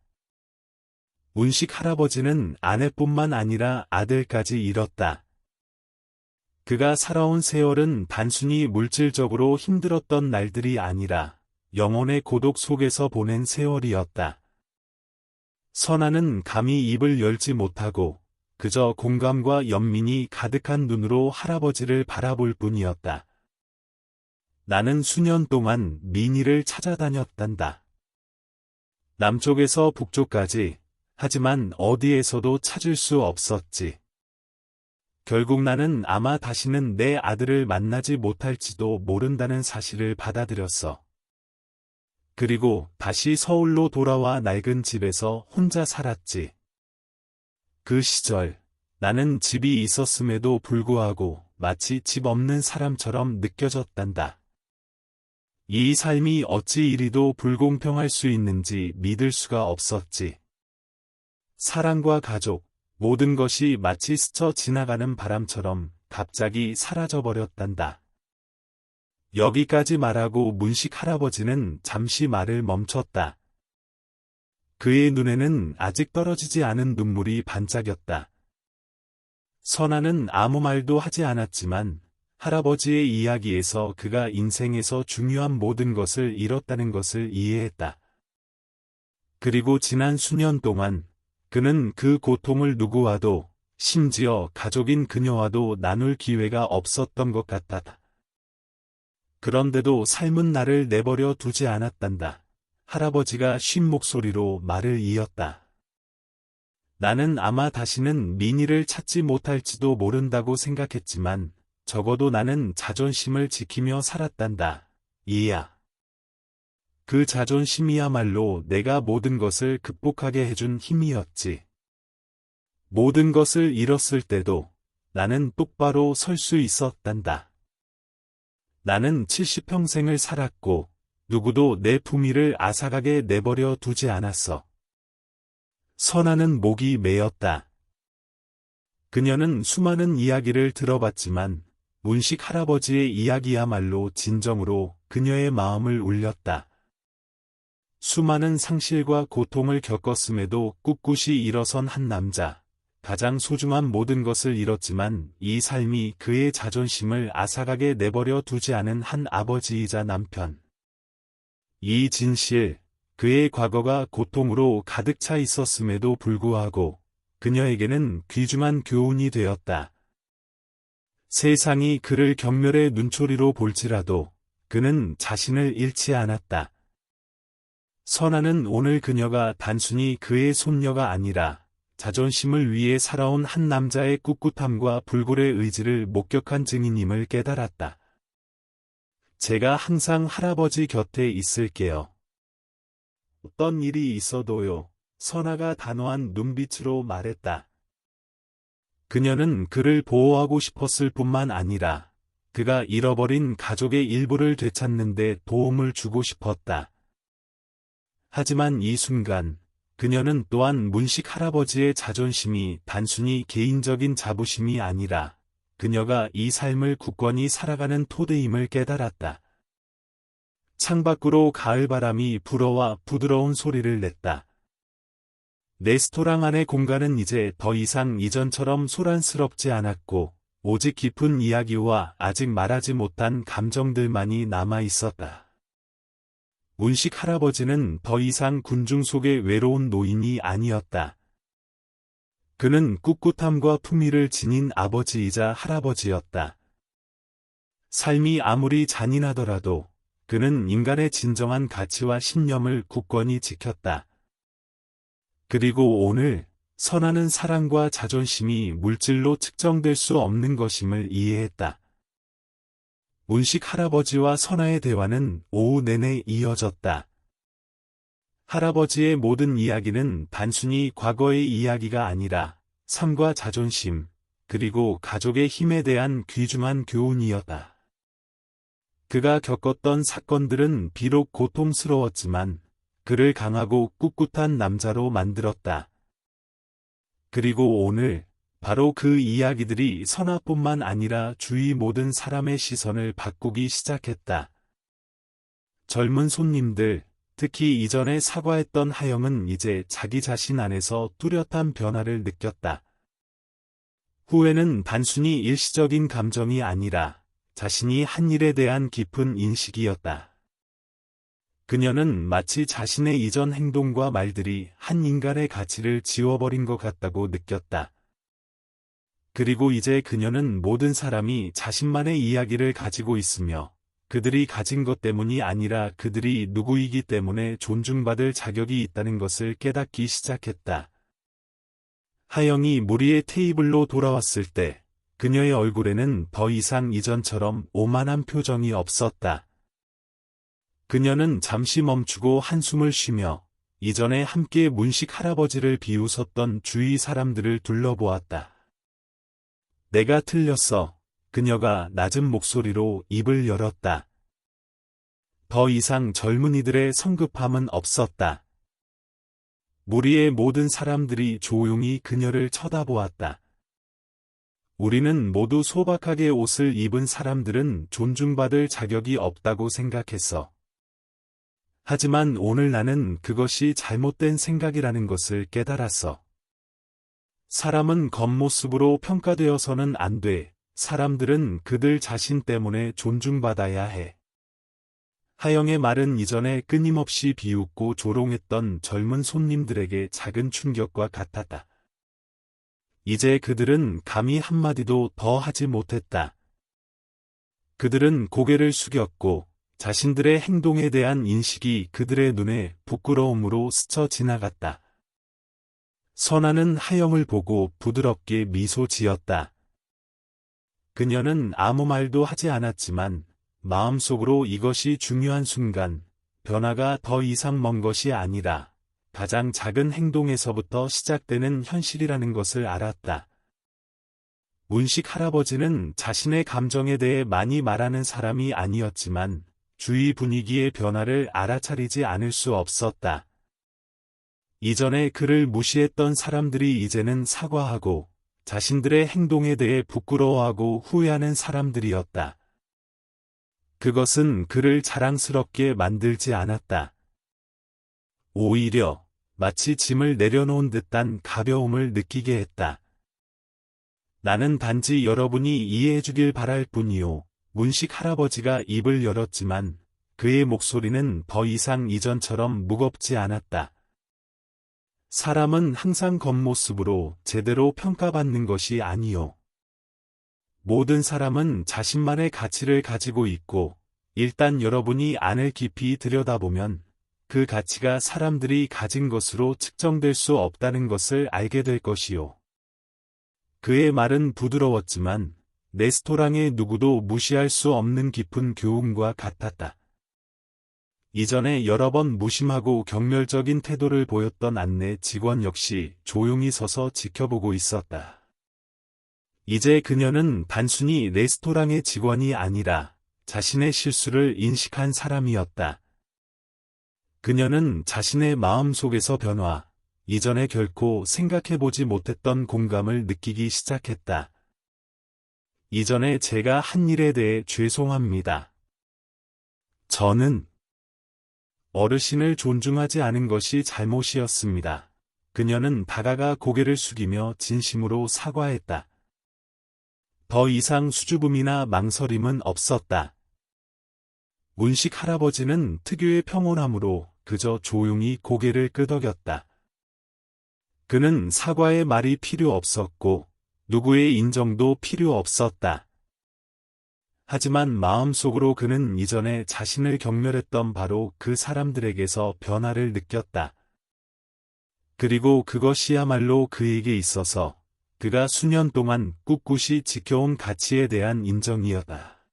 문식 할아버지는 아내뿐만 아니라 아들까지 잃었다. 그가 살아온 세월은 단순히 물질적으로 힘들었던 날들이 아니라 영혼의 고독 속에서 보낸 세월이었다. 선아는 감히 입을 열지 못하고 그저 공감과 연민이 가득한 눈으로 할아버지를 바라볼 뿐이었다. 나는 수년 동안 민희를 찾아다녔단다. 남쪽에서 북쪽까지, 하지만 어디에서도 찾을 수 없었지. 결국 나는 아마 다시는 내 아들을 만나지 못할지도 모른다는 사실을 받아들였어. 그리고 다시 서울로 돌아와 낡은 집에서 혼자 살았지. 그 시절, 나는 집이 있었음에도 불구하고 마치 집 없는 사람처럼 느껴졌단다. 이 삶이 어찌 이리도 불공평할 수 있는지 믿을 수가 없었지. 사랑과 가족, 모든 것이 마치 스쳐 지나가는 바람처럼 갑자기 사라져버렸단다. 여기까지 말하고 문식 할아버지는 잠시 말을 멈췄다. 그의 눈에는 아직 떨어지지 않은 눈물이 반짝였다. 선아는 아무 말도 하지 않았지만 할아버지의 이야기에서 그가 인생에서 중요한 모든 것을 잃었다는 것을 이해했다. 그리고 지난 수년 동안 그는 그 고통을 누구와도, 심지어 가족인 그녀와도 나눌 기회가 없었던 것 같았다. 그런데도 삶은 나를 내버려 두지 않았단다. 할아버지가 쉰 목소리로 말을 이었다. 나는 아마 다시는 민희를 찾지 못할지도 모른다고 생각했지만 적어도 나는 자존심을 지키며 살았단다. 이야. 그 자존심이야말로 내가 모든 것을 극복하게 해준 힘이었지. 모든 것을 잃었을 때도, 나는 똑바로 설 수 있었단다. 나는 70평생을 살았고 누구도 내 품위를 앗아가게 내버려 두지 않았어. 선아는 목이 메었다. 그녀는 수많은 이야기를 들어봤지만 문식 할아버지의 이야기야말로 진정으로 그녀의 마음을 울렸다. 수많은 상실과 고통을 겪었음에도 꿋꿋이 일어선 한 남자. 가장 소중한 모든 것을 잃었지만 이 삶이 그의 자존심을 앗아가게 내버려 두지 않은 한 아버지이자 남편. 이 진실, 그의 과거가 고통으로 가득 차 있었음에도 불구하고 그녀에게는 귀중한 교훈이 되었다. 세상이 그를 경멸의 눈초리로 볼지라도 그는 자신을 잃지 않았다. 선아는 오늘 그녀가 단순히 그의 손녀가 아니라 자존심을 위해 살아온 한 남자의 꿋꿋함과 불굴의 의지를 목격한 증인임을 깨달았다. 제가 항상 할아버지 곁에 있을게요. 어떤 일이 있어도요. 선아가 단호한 눈빛으로 말했다. 그녀는 그를 보호하고 싶었을 뿐만 아니라 그가 잃어버린 가족의 일부를 되찾는 데 도움을 주고 싶었다. 하지만 이 순간 그녀는 또한 문식 할아버지의 자존심이 단순히 개인적인 자부심이 아니라 그녀가 이 삶을 굳건히 살아가는 토대임을 깨달았다. 창밖으로 가을바람이 불어와 부드러운 소리를 냈다. 레스토랑 안의 공간은 이제 더 이상 이전처럼 소란스럽지 않았고 오직 깊은 이야기와 아직 말하지 못한 감정들만이 남아 있었다. 문식 할아버지는 더 이상 군중 속의 외로운 노인이 아니었다. 그는 꿋꿋함과 품위를 지닌 아버지이자 할아버지였다. 삶이 아무리 잔인하더라도 그는 인간의 진정한 가치와 신념을 굳건히 지켰다. 그리고 오늘 선아는 사랑과 자존심이 물질로 측정될 수 없는 것임을 이해했다. 문식 할아버지와 선아의 대화는 오후 내내 이어졌다. 할아버지의 모든 이야기는 단순히 과거의 이야기가 아니라 삶과 자존심, 그리고 가족의 힘에 대한 귀중한 교훈이었다. 그가 겪었던 사건들은 비록 고통스러웠지만 그를 강하고 꿋꿋한 남자로 만들었다. 그리고 오늘 바로 그 이야기들이 선아뿐만 아니라 주위 모든 사람의 시선을 바꾸기 시작했다. 젊은 손님들, 특히 이전에 사과했던 하영은 이제 자기 자신 안에서 뚜렷한 변화를 느꼈다. 후회는 단순히 일시적인 감정이 아니라 자신이 한 일에 대한 깊은 인식이었다. 그녀는 마치 자신의 이전 행동과 말들이 한 인간의 가치를 지워버린 것 같다고 느꼈다. 그리고 이제 그녀는 모든 사람이 자신만의 이야기를 가지고 있으며 그들이 가진 것 때문이 아니라 그들이 누구이기 때문에 존중받을 자격이 있다는 것을 깨닫기 시작했다. 하영이 무리의 테이블로 돌아왔을 때 그녀의 얼굴에는 더 이상 이전처럼 오만한 표정이 없었다. 그녀는 잠시 멈추고 한숨을 쉬며 이전에 함께 문식 할아버지를 비웃었던 주위 사람들을 둘러보았다. 내가 틀렸어. 그녀가 낮은 목소리로 입을 열었다. 더 이상 젊은이들의 성급함은 없었다. 무리의 모든 사람들이 조용히 그녀를 쳐다보았다. 우리는 모두 소박하게 옷을 입은 사람들은 존중받을 자격이 없다고 생각했어. 하지만 오늘 나는 그것이 잘못된 생각이라는 것을 깨달았어. 사람은 겉모습으로 평가되어서는 안 돼. 사람들은 그들 자신 때문에 존중받아야 해. 하영의 말은 이전에 끊임없이 비웃고 조롱했던 젊은 손님들에게 작은 충격과 같았다. 이제 그들은 감히 한마디도 더 하지 못했다. 그들은 고개를 숙였고 자신들의 행동에 대한 인식이 그들의 눈에 부끄러움으로 스쳐 지나갔다. 선아는 하영을 보고 부드럽게 미소 지었다. 그녀는 아무 말도 하지 않았지만 마음속으로 이것이 중요한 순간, 변화가 더 이상 먼 것이 아니라 가장 작은 행동에서부터 시작되는 현실이라는 것을 알았다. 문식 할아버지는 자신의 감정에 대해 많이 말하는 사람이 아니었지만 주위 분위기의 변화를 알아차리지 않을 수 없었다. 이전에 그를 무시했던 사람들이 이제는 사과하고 자신들의 행동에 대해 부끄러워하고 후회하는 사람들이었다. 그것은 그를 자랑스럽게 만들지 않았다. 오히려 마치 짐을 내려놓은 듯한 가벼움을 느끼게 했다. 나는 단지 여러분이 이해해주길 바랄 뿐이요. 문식 할아버지가 입을 열었지만 그의 목소리는 더 이상 이전처럼 무겁지 않았다. 사람은 항상 겉모습으로 제대로 평가받는 것이 아니요. 모든 사람은 자신만의 가치를 가지고 있고, 일단 여러분이 안을 깊이 들여다보면 그 가치가 사람들이 가진 것으로 측정될 수 없다는 것을 알게 될 것이요. 그의 말은 부드러웠지만 레스토랑의 누구도 무시할 수 없는 깊은 교훈과 같았다. 이전에 여러 번 무심하고 경멸적인 태도를 보였던 안내 직원 역시 조용히 서서 지켜보고 있었다. 이제 그녀는 단순히 레스토랑의 직원이 아니라 자신의 실수를 인식한 사람이었다. 그녀는 자신의 마음 속에서 변화, 이전에 결코 생각해보지 못했던 공감을 느끼기 시작했다. 이전에 제가 한 일에 대해 죄송합니다. 저는 어르신을 존중하지 않은 것이 잘못이었습니다. 그녀는 다가가 고개를 숙이며 진심으로 사과했다. 더 이상 수줍음이나 망설임은 없었다. 문식 할아버지는 특유의 평온함으로 그저 조용히 고개를 끄덕였다. 그는 사과의 말이 필요 없었고 누구의 인정도 필요 없었다. 하지만 마음속으로 그는 이전에 자신을 경멸했던 바로 그 사람들에게서 변화를 느꼈다. 그리고 그것이야말로 그에게 있어서 그가 수년 동안 꿋꿋이 지켜온 가치에 대한 인정이었다.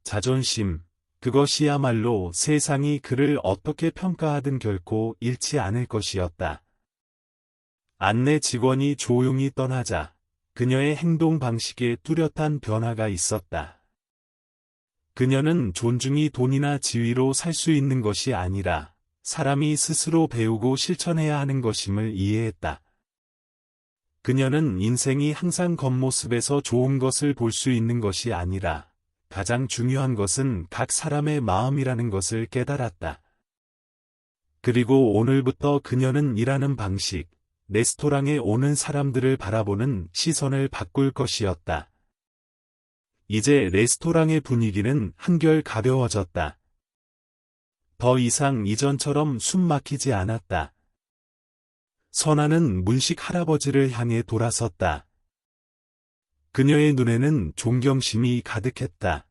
자존심, 그것이야말로 세상이 그를 어떻게 평가하든 결코 잃지 않을 것이었다. 안내 직원이 조용히 떠나자 그녀의 행동 방식에 뚜렷한 변화가 있었다. 그녀는 존중이 돈이나 지위로 살 수 있는 것이 아니라 사람이 스스로 배우고 실천해야 하는 것임을 이해했다. 그녀는 인생이 항상 겉모습에서 좋은 것을 볼 수 있는 것이 아니라 가장 중요한 것은 각 사람의 마음이라는 것을 깨달았다. 그리고 오늘부터 그녀는 일하는 방식, 레스토랑에 오는 사람들을 바라보는 시선을 바꿀 것이었다. 이제 레스토랑의 분위기는 한결 가벼워졌다. 더 이상 이전처럼 숨 막히지 않았다. 선아는 문식 할아버지를 향해 돌아섰다. 그녀의 눈에는 존경심이 가득했다.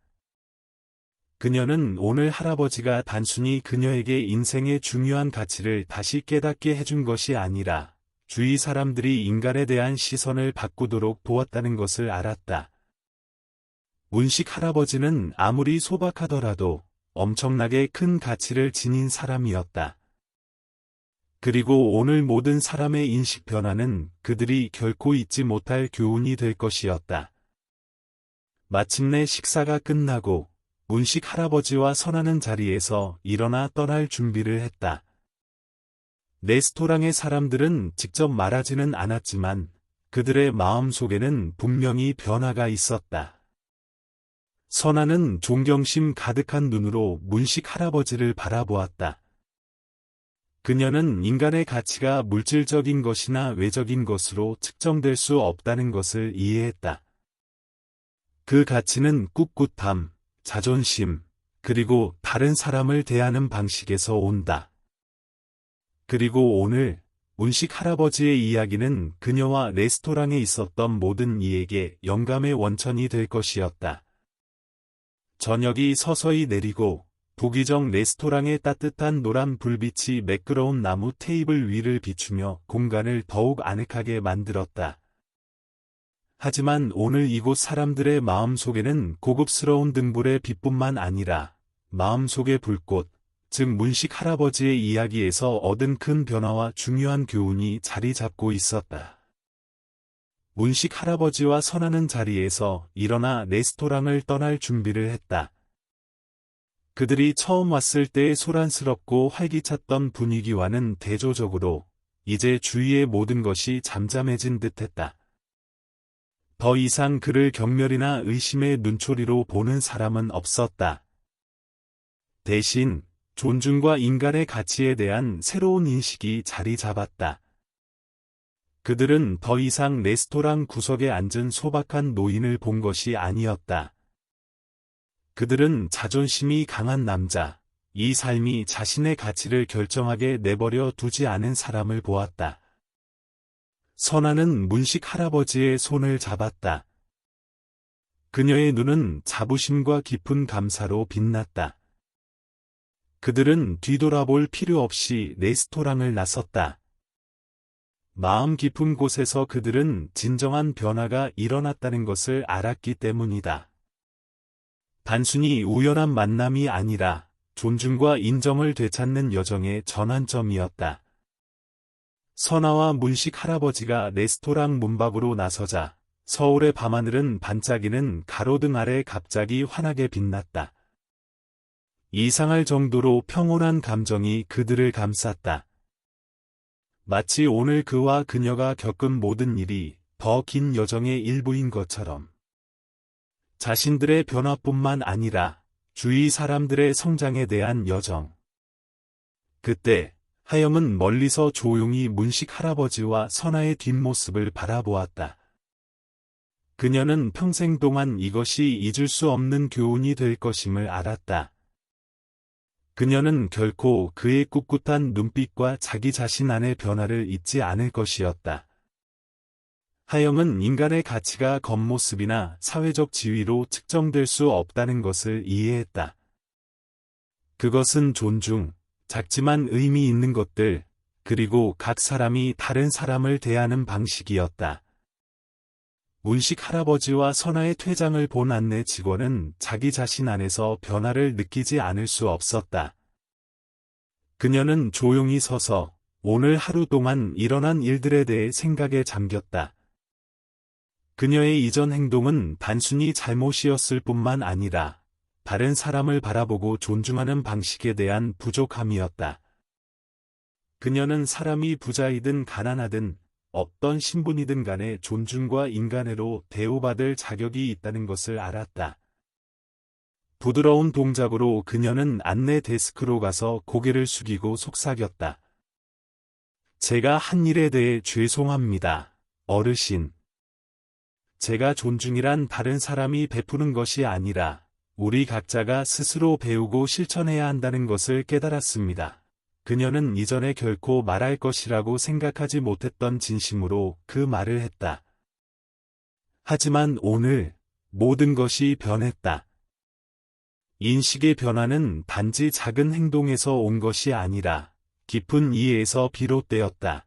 그녀는 오늘 할아버지가 단순히 그녀에게 인생의 중요한 가치를 다시 깨닫게 해준 것이 아니라 주위 사람들이 인간에 대한 시선을 바꾸도록 도왔다는 것을 알았다. 문식 할아버지는 아무리 소박하더라도 엄청나게 큰 가치를 지닌 사람이었다. 그리고 오늘 모든 사람의 인식 변화는 그들이 결코 잊지 못할 교훈이 될 것이었다. 마침내 식사가 끝나고 문식 할아버지와 선아는 자리에서 일어나 떠날 준비를 했다. 레스토랑의 사람들은 직접 말하지는 않았지만 그들의 마음속에는 분명히 변화가 있었다. 선아는 존경심 가득한 눈으로 문식 할아버지를 바라보았다. 그녀는 인간의 가치가 물질적인 것이나 외적인 것으로 측정될 수 없다는 것을 이해했다. 그 가치는 꿋꿋함, 자존심, 그리고 다른 사람을 대하는 방식에서 온다. 그리고 오늘 문식 할아버지의 이야기는 그녀와 레스토랑에 있었던 모든 이에게 영감의 원천이 될 것이었다. 저녁이 서서히 내리고 부기정 레스토랑의 따뜻한 노란 불빛이 매끄러운 나무 테이블 위를 비추며 공간을 더욱 아늑하게 만들었다. 하지만 오늘 이곳 사람들의 마음속에는 고급스러운 등불의 빛뿐만 아니라 마음속의 불꽃, 즉 문식 할아버지의 이야기에서 얻은 큰 변화와 중요한 교훈이 자리 잡고 있었다. 문식 할아버지와 선아는 자리에서 일어나 레스토랑을 떠날 준비를 했다. 그들이 처음 왔을 때의 소란스럽고 활기찼던 분위기와는 대조적으로 이제 주위의 모든 것이 잠잠해진 듯했다. 더 이상 그를 경멸이나 의심의 눈초리로 보는 사람은 없었다. 대신 존중과 인간의 가치에 대한 새로운 인식이 자리 잡았다. 그들은 더 이상 레스토랑 구석에 앉은 소박한 노인을 본 것이 아니었다. 그들은 자존심이 강한 남자, 이 삶이 자신의 가치를 결정하게 내버려 두지 않은 사람을 보았다. 선아는 문식 할아버지의 손을 잡았다. 그녀의 눈은 자부심과 깊은 감사로 빛났다. 그들은 뒤돌아볼 필요 없이 레스토랑을 나섰다. 마음 깊은 곳에서 그들은 진정한 변화가 일어났다는 것을 알았기 때문이다. 단순히 우연한 만남이 아니라 존중과 인정을 되찾는 여정의 전환점이었다. 선아와 문식 할아버지가 레스토랑 문 밖으로 나서자 서울의 밤하늘은 반짝이는 가로등 아래 갑자기 환하게 빛났다. 이상할 정도로 평온한 감정이 그들을 감쌌다. 마치 오늘 그와 그녀가 겪은 모든 일이 더 긴 여정의 일부인 것처럼. 자신들의 변화뿐만 아니라 주위 사람들의 성장에 대한 여정. 그때 하영은 멀리서 조용히 문식 할아버지와 선아의 뒷모습을 바라보았다. 그녀는 평생 동안 이것이 잊을 수 없는 교훈이 될 것임을 알았다. 그녀는 결코 그의 꿋꿋한 눈빛과 자기 자신 안의 변화를 잊지 않을 것이었다. 하영은 인간의 가치가 겉모습이나 사회적 지위로 측정될 수 없다는 것을 이해했다. 그것은 존중, 작지만 의미 있는 것들, 그리고 각 사람이 다른 사람을 대하는 방식이었다. 문식 할아버지와 선아의 퇴장을 본 안내 직원은 자기 자신 안에서 변화를 느끼지 않을 수 없었다. 그녀는 조용히 서서 오늘 하루 동안 일어난 일들에 대해 생각에 잠겼다. 그녀의 이전 행동은 단순히 잘못이었을 뿐만 아니라 다른 사람을 바라보고 존중하는 방식에 대한 부족함이었다. 그녀는 사람이 부자이든 가난하든 어떤 신분이든 간에 존중과 인간애로 대우받을 자격이 있다는 것을 알았다. 부드러운 동작으로 그녀는 안내 데스크로 가서 고개를 숙이고 속삭였다. 제가 한 일에 대해 죄송합니다, 어르신. 제가 존중이란 다른 사람이 베푸는 것이 아니라 우리 각자가 스스로 배우고 실천해야 한다는 것을 깨달았습니다. 그녀는 이전에 결코 말할 것이라고 생각하지 못했던 진심으로 그 말을 했다. 하지만 오늘 모든 것이 변했다. 인식의 변화는 단지 작은 행동에서 온 것이 아니라 깊은 이해에서 비롯되었다.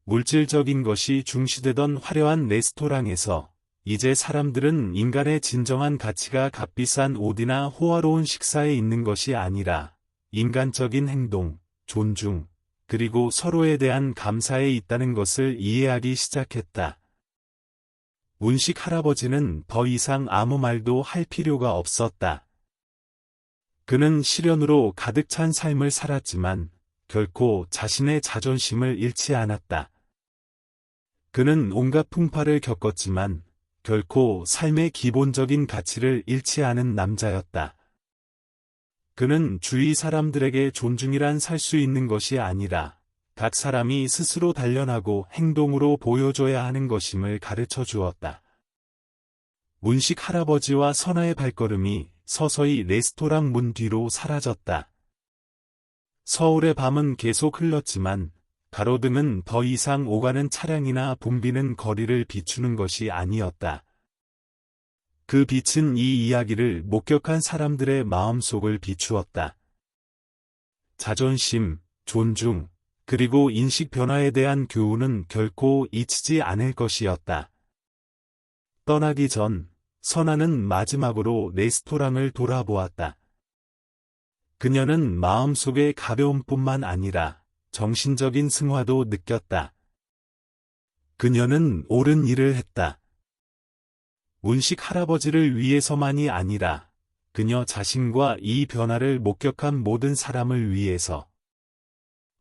물질적인 것이 중시되던 화려한 레스토랑에서 이제 사람들은 인간의 진정한 가치가 값비싼 옷이나 호화로운 식사에 있는 것이 아니라 인간적인 행동, 존중, 그리고 서로에 대한 감사에 있다는 것을 이해하기 시작했다. 문식 할아버지는 더 이상 아무 말도 할 필요가 없었다. 그는 시련으로 가득 찬 삶을 살았지만 결코 자신의 자존심을 잃지 않았다. 그는 온갖 풍파를 겪었지만 결코 삶의 기본적인 가치를 잃지 않은 남자였다. 그는 주위 사람들에게 존중이란 살 수 있는 것이 아니라 각 사람이 스스로 단련하고 행동으로 보여줘야 하는 것임을 가르쳐 주었다. 문식 할아버지와 선아의 발걸음이 서서히 레스토랑 문 뒤로 사라졌다. 서울의 밤은 계속 흘렀지만 가로등은 더 이상 오가는 차량이나 붐비는 거리를 비추는 것이 아니었다. 그 빛은 이 이야기를 목격한 사람들의 마음속을 비추었다. 자존심, 존중, 그리고 인식 변화에 대한 교훈은 결코 잊히지 않을 것이었다. 떠나기 전, 선아는 마지막으로 레스토랑을 돌아보았다. 그녀는 마음속의 가벼움뿐만 아니라 정신적인 승화도 느꼈다. 그녀는 옳은 일을 했다. 문식 할아버지를 위해서만이 아니라 그녀 자신과 이 변화를 목격한 모든 사람을 위해서.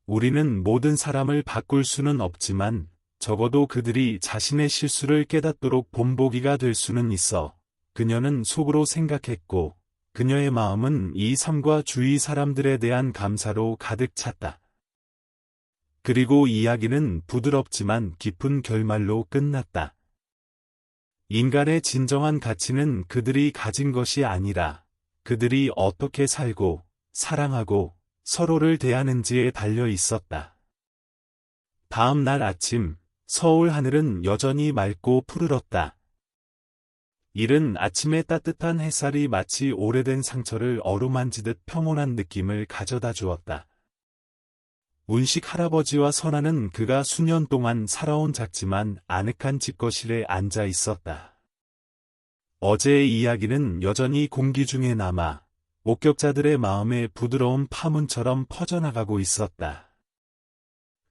우리는 모든 사람을 바꿀 수는 없지만 적어도 그들이 자신의 실수를 깨닫도록 본보기가 될 수는 있어. 그녀는 속으로 생각했고 그녀의 마음은 이 삶과 주위 사람들에 대한 감사로 가득 찼다. 그리고 이야기는 부드럽지만 깊은 결말로 끝났다. 인간의 진정한 가치는 그들이 가진 것이 아니라 그들이 어떻게 살고 사랑하고 서로를 대하는지에 달려 있었다. 다음 날 아침, 서울 하늘은 여전히 맑고 푸르렀다. 이른 아침에 따뜻한 햇살이 마치 오래된 상처를 어루만지듯 평온한 느낌을 가져다 주었다. 문식 할아버지와 선아는 그가 수년 동안 살아온 작지만 아늑한 집거실에 앉아 있었다. 어제의 이야기는 여전히 공기 중에 남아 목격자들의 마음에 부드러운 파문처럼 퍼져나가고 있었다.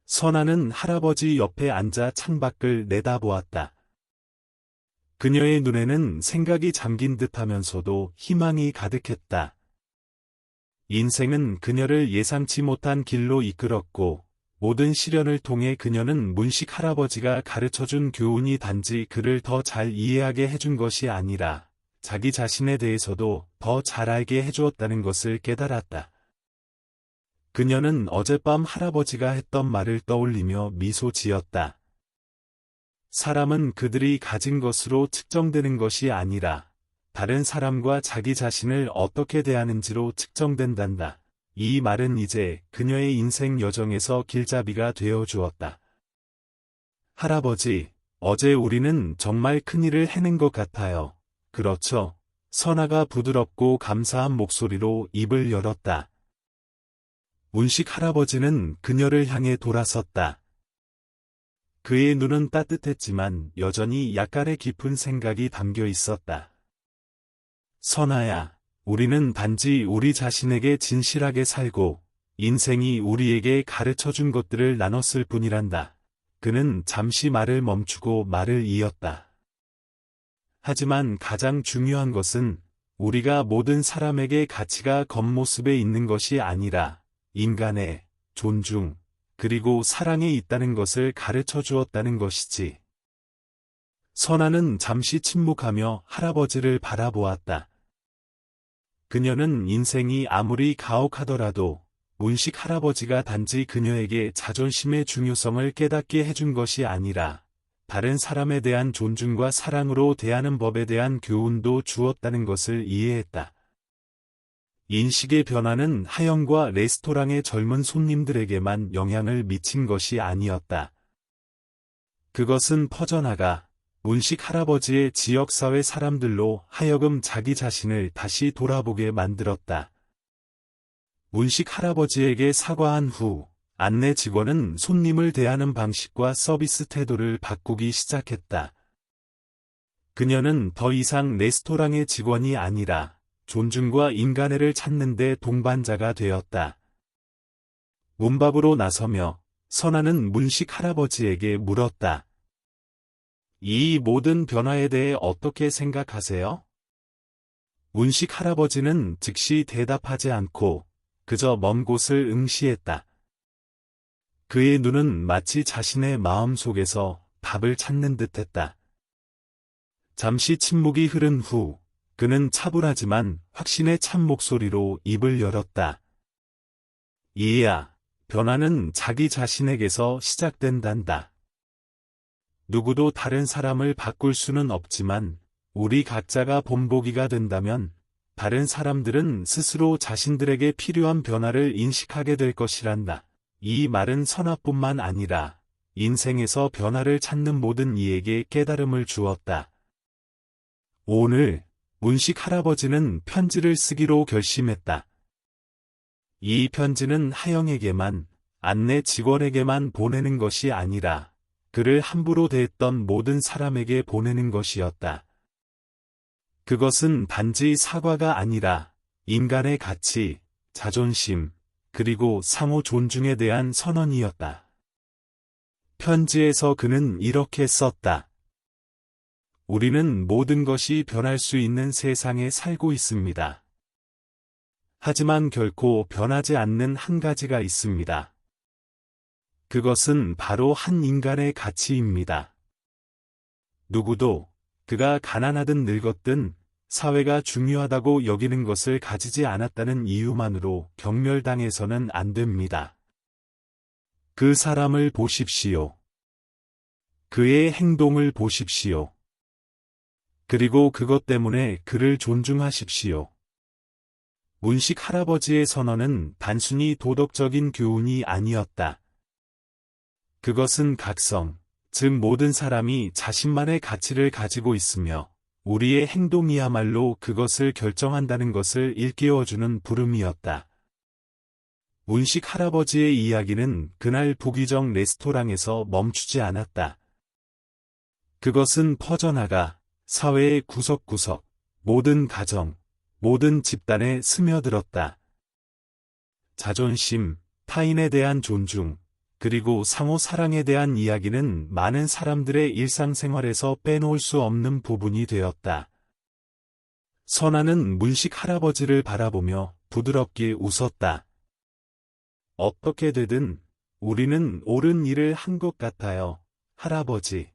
선아는 할아버지 옆에 앉아 창밖을 내다보았다. 그녀의 눈에는 생각이 잠긴 듯하면서도 희망이 가득했다. 인생은 그녀를 예상치 못한 길로 이끌었고 모든 시련을 통해 그녀는 문식 할아버지가 가르쳐준 교훈이 단지 그를 더 잘 이해하게 해준 것이 아니라 자기 자신에 대해서도 더 잘 알게 해주었다는 것을 깨달았다. 그녀는 어젯밤 할아버지가 했던 말을 떠올리며 미소 지었다. 사람은 그들이 가진 것으로 측정되는 것이 아니라 다른 사람과 자기 자신을 어떻게 대하는지로 측정된단다. 이 말은 이제 그녀의 인생 여정에서 길잡이가 되어 주었다. 할아버지, 어제 우리는 정말 큰일을 해낸 것 같아요. 그렇죠? 선아가 부드럽고 감사한 목소리로 입을 열었다. 문식 할아버지는 그녀를 향해 돌아섰다. 그의 눈은 따뜻했지만 여전히 약간의 깊은 생각이 담겨 있었다. 선아야, 우리는 단지 우리 자신에게 진실하게 살고 인생이 우리에게 가르쳐준 것들을 나눴을 뿐이란다. 그는 잠시 말을 멈추고 말을 이었다. 하지만 가장 중요한 것은 우리가 모든 사람에게 가치가 겉모습에 있는 것이 아니라 인간의 존중, 그리고 사랑에 있다는 것을 가르쳐 주었다는 것이지. 선아는 잠시 침묵하며 할아버지를 바라보았다. 그녀는 인생이 아무리 가혹하더라도 문식 할아버지가 단지 그녀에게 자존심의 중요성을 깨닫게 해준 것이 아니라 다른 사람에 대한 존중과 사랑으로 대하는 법에 대한 교훈도 주었다는 것을 이해했다. 인식의 변화는 하영과 레스토랑의 젊은 손님들에게만 영향을 미친 것이 아니었다. 그것은 퍼져나가 문식 할아버지의 지역사회 사람들로 하여금 자기 자신을 다시 돌아보게 만들었다. 문식 할아버지에게 사과한 후 안내 직원은 손님을 대하는 방식과 서비스 태도를 바꾸기 시작했다. 그녀는 더 이상 레스토랑의 직원이 아니라 존중과 인간애를 찾는 데 동반자가 되었다. 문밖으로 나서며 선아는 문식 할아버지에게 물었다. 이 모든 변화에 대해 어떻게 생각하세요? 문식 할아버지는 즉시 대답하지 않고 그저 먼 곳을 응시했다. 그의 눈은 마치 자신의 마음 속에서 답을 찾는 듯했다. 잠시 침묵이 흐른 후 그는 차분하지만 확신에 찬 목소리로 입을 열었다. 이해야, 변화는 자기 자신에게서 시작된단다. 누구도 다른 사람을 바꿀 수는 없지만 우리 각자가 본보기가 된다면 다른 사람들은 스스로 자신들에게 필요한 변화를 인식하게 될 것이란다. 이 말은 선아뿐만 아니라 인생에서 변화를 찾는 모든 이에게 깨달음을 주었다. 오늘 문식 할아버지는 편지를 쓰기로 결심했다. 이 편지는 하영에게만, 안내 직원에게만 보내는 것이 아니라 그를 함부로 대했던 모든 사람에게 보내는 것이었다. 그것은 단지 사과가 아니라 인간의 가치, 자존심, 그리고 상호 존중에 대한 선언이었다. 편지에서 그는 이렇게 썼다. 우리는 모든 것이 변할 수 있는 세상에 살고 있습니다. 하지만 결코 변하지 않는 한 가지가 있습니다. 그것은 바로 한 인간의 가치입니다. 누구도 그가 가난하든 늙었든 사회가 중요하다고 여기는 것을 가지지 않았다는 이유만으로 경멸당해서는 안 됩니다. 그 사람을 보십시오. 그의 행동을 보십시오. 그리고 그것 때문에 그를 존중하십시오. 문식 할아버지의 선언은 단순히 도덕적인 교훈이 아니었다. 그것은 각성, 즉 모든 사람이 자신만의 가치를 가지고 있으며 우리의 행동이야말로 그것을 결정한다는 것을 일깨워주는 부름이었다. 문식 할아버지의 이야기는 그날 부귀정 레스토랑에서 멈추지 않았다. 그것은 퍼져나가 사회의 구석구석, 모든 가정, 모든 집단에 스며들었다. 자존심, 타인에 대한 존중, 그리고 상호 사랑에 대한 이야기는 많은 사람들의 일상생활에서 빼놓을 수 없는 부분이 되었다. 선아는 문식 할아버지를 바라보며 부드럽게 웃었다. 어떻게 되든 우리는 옳은 일을 한 것 같아요, 할아버지.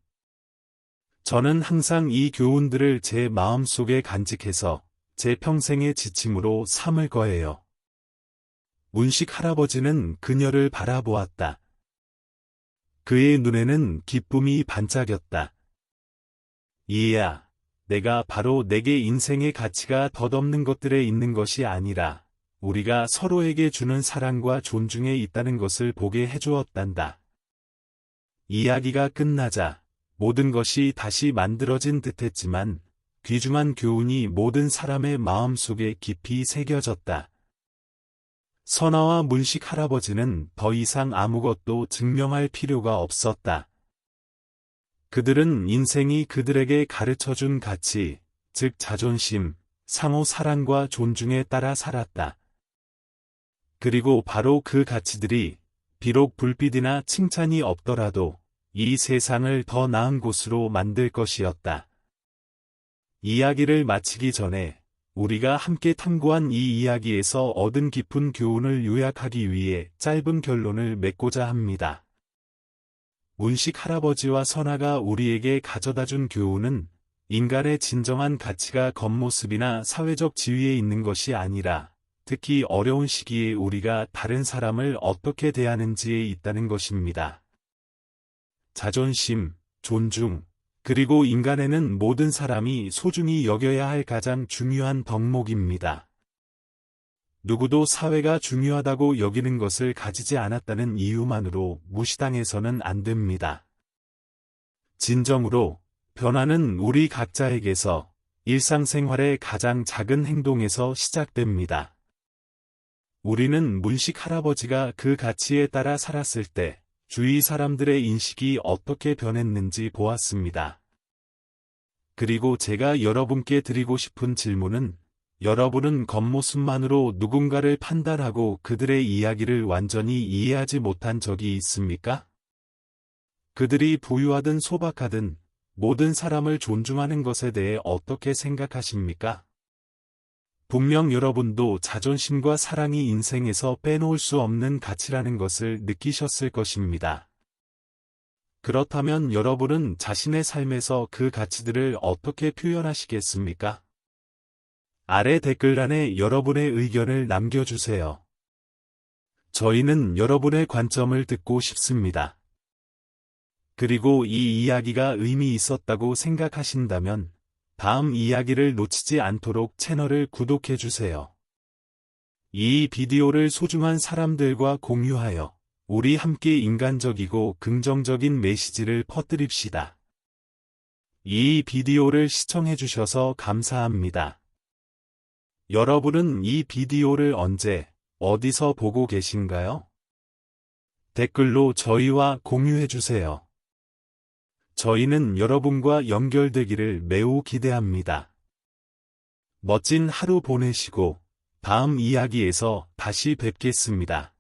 저는 항상 이 교훈들을 제 마음속에 간직해서 제 평생의 지침으로 삼을 거예요. 문식 할아버지는 그녀를 바라보았다. 그의 눈에는 기쁨이 반짝였다. 이해야, 내가 바로 내게 인생의 가치가 덧없는 것들에 있는 것이 아니라 우리가 서로에게 주는 사랑과 존중에 있다는 것을 보게 해주었단다. 이야기가 끝나자 모든 것이 다시 만들어진 듯했지만 귀중한 교훈이 모든 사람의 마음속에 깊이 새겨졌다. 선아와 문식 할아버지는 더 이상 아무것도 증명할 필요가 없었다. 그들은 인생이 그들에게 가르쳐준 가치, 즉 자존심, 상호 사랑과 존중에 따라 살았다. 그리고 바로 그 가치들이 비록 불빛이나 칭찬이 없더라도 이 세상을 더 나은 곳으로 만들 것이었다. 이야기를 마치기 전에 우리가 함께 탐구한 이 이야기에서 얻은 깊은 교훈을 요약하기 위해 짧은 결론을 맺고자 합니다. 문식 할아버지와 선아가 우리에게 가져다준 교훈은 인간의 진정한 가치가 겉모습이나 사회적 지위에 있는 것이 아니라 특히 어려운 시기에 우리가 다른 사람을 어떻게 대하는지에 있다는 것입니다. 자존심, 존중, 그리고 인간에는 모든 사람이 소중히 여겨야 할 가장 중요한 덕목입니다. 누구도 사회가 중요하다고 여기는 것을 가지지 않았다는 이유만으로 무시당해서는 안 됩니다. 진정으로 변화는 우리 각자에게서 일상생활의 가장 작은 행동에서 시작됩니다. 우리는 문식 할아버지가 그 가치에 따라 살았을 때 주위 사람들의 인식이 어떻게 변했는지 보았습니다. 그리고 제가 여러분께 드리고 싶은 질문은 여러분은 겉모습만으로 누군가를 판단하고 그들의 이야기를 완전히 이해하지 못한 적이 있습니까? 그들이 부유하든 소박하든 모든 사람을 존중하는 것에 대해 어떻게 생각하십니까? 분명 여러분도 자존심과 사랑이 인생에서 빼놓을 수 없는 가치라는 것을 느끼셨을 것입니다. 그렇다면 여러분은 자신의 삶에서 그 가치들을 어떻게 표현하시겠습니까? 아래 댓글란에 여러분의 의견을 남겨주세요. 저희는 여러분의 관점을 듣고 싶습니다. 그리고 이 이야기가 의미 있었다고 생각하신다면 다음 이야기를 놓치지 않도록 채널을 구독해주세요. 이 비디오를 소중한 사람들과 공유하여 우리 함께 인간적이고 긍정적인 메시지를 퍼뜨립시다. 이 비디오를 시청해주셔서 감사합니다. 여러분은 이 비디오를 언제, 어디서 보고 계신가요? 댓글로 저희와 공유해주세요. 저희는 여러분과 연결되기를 매우 기대합니다. 멋진 하루 보내시고 다음 이야기에서 다시 뵙겠습니다.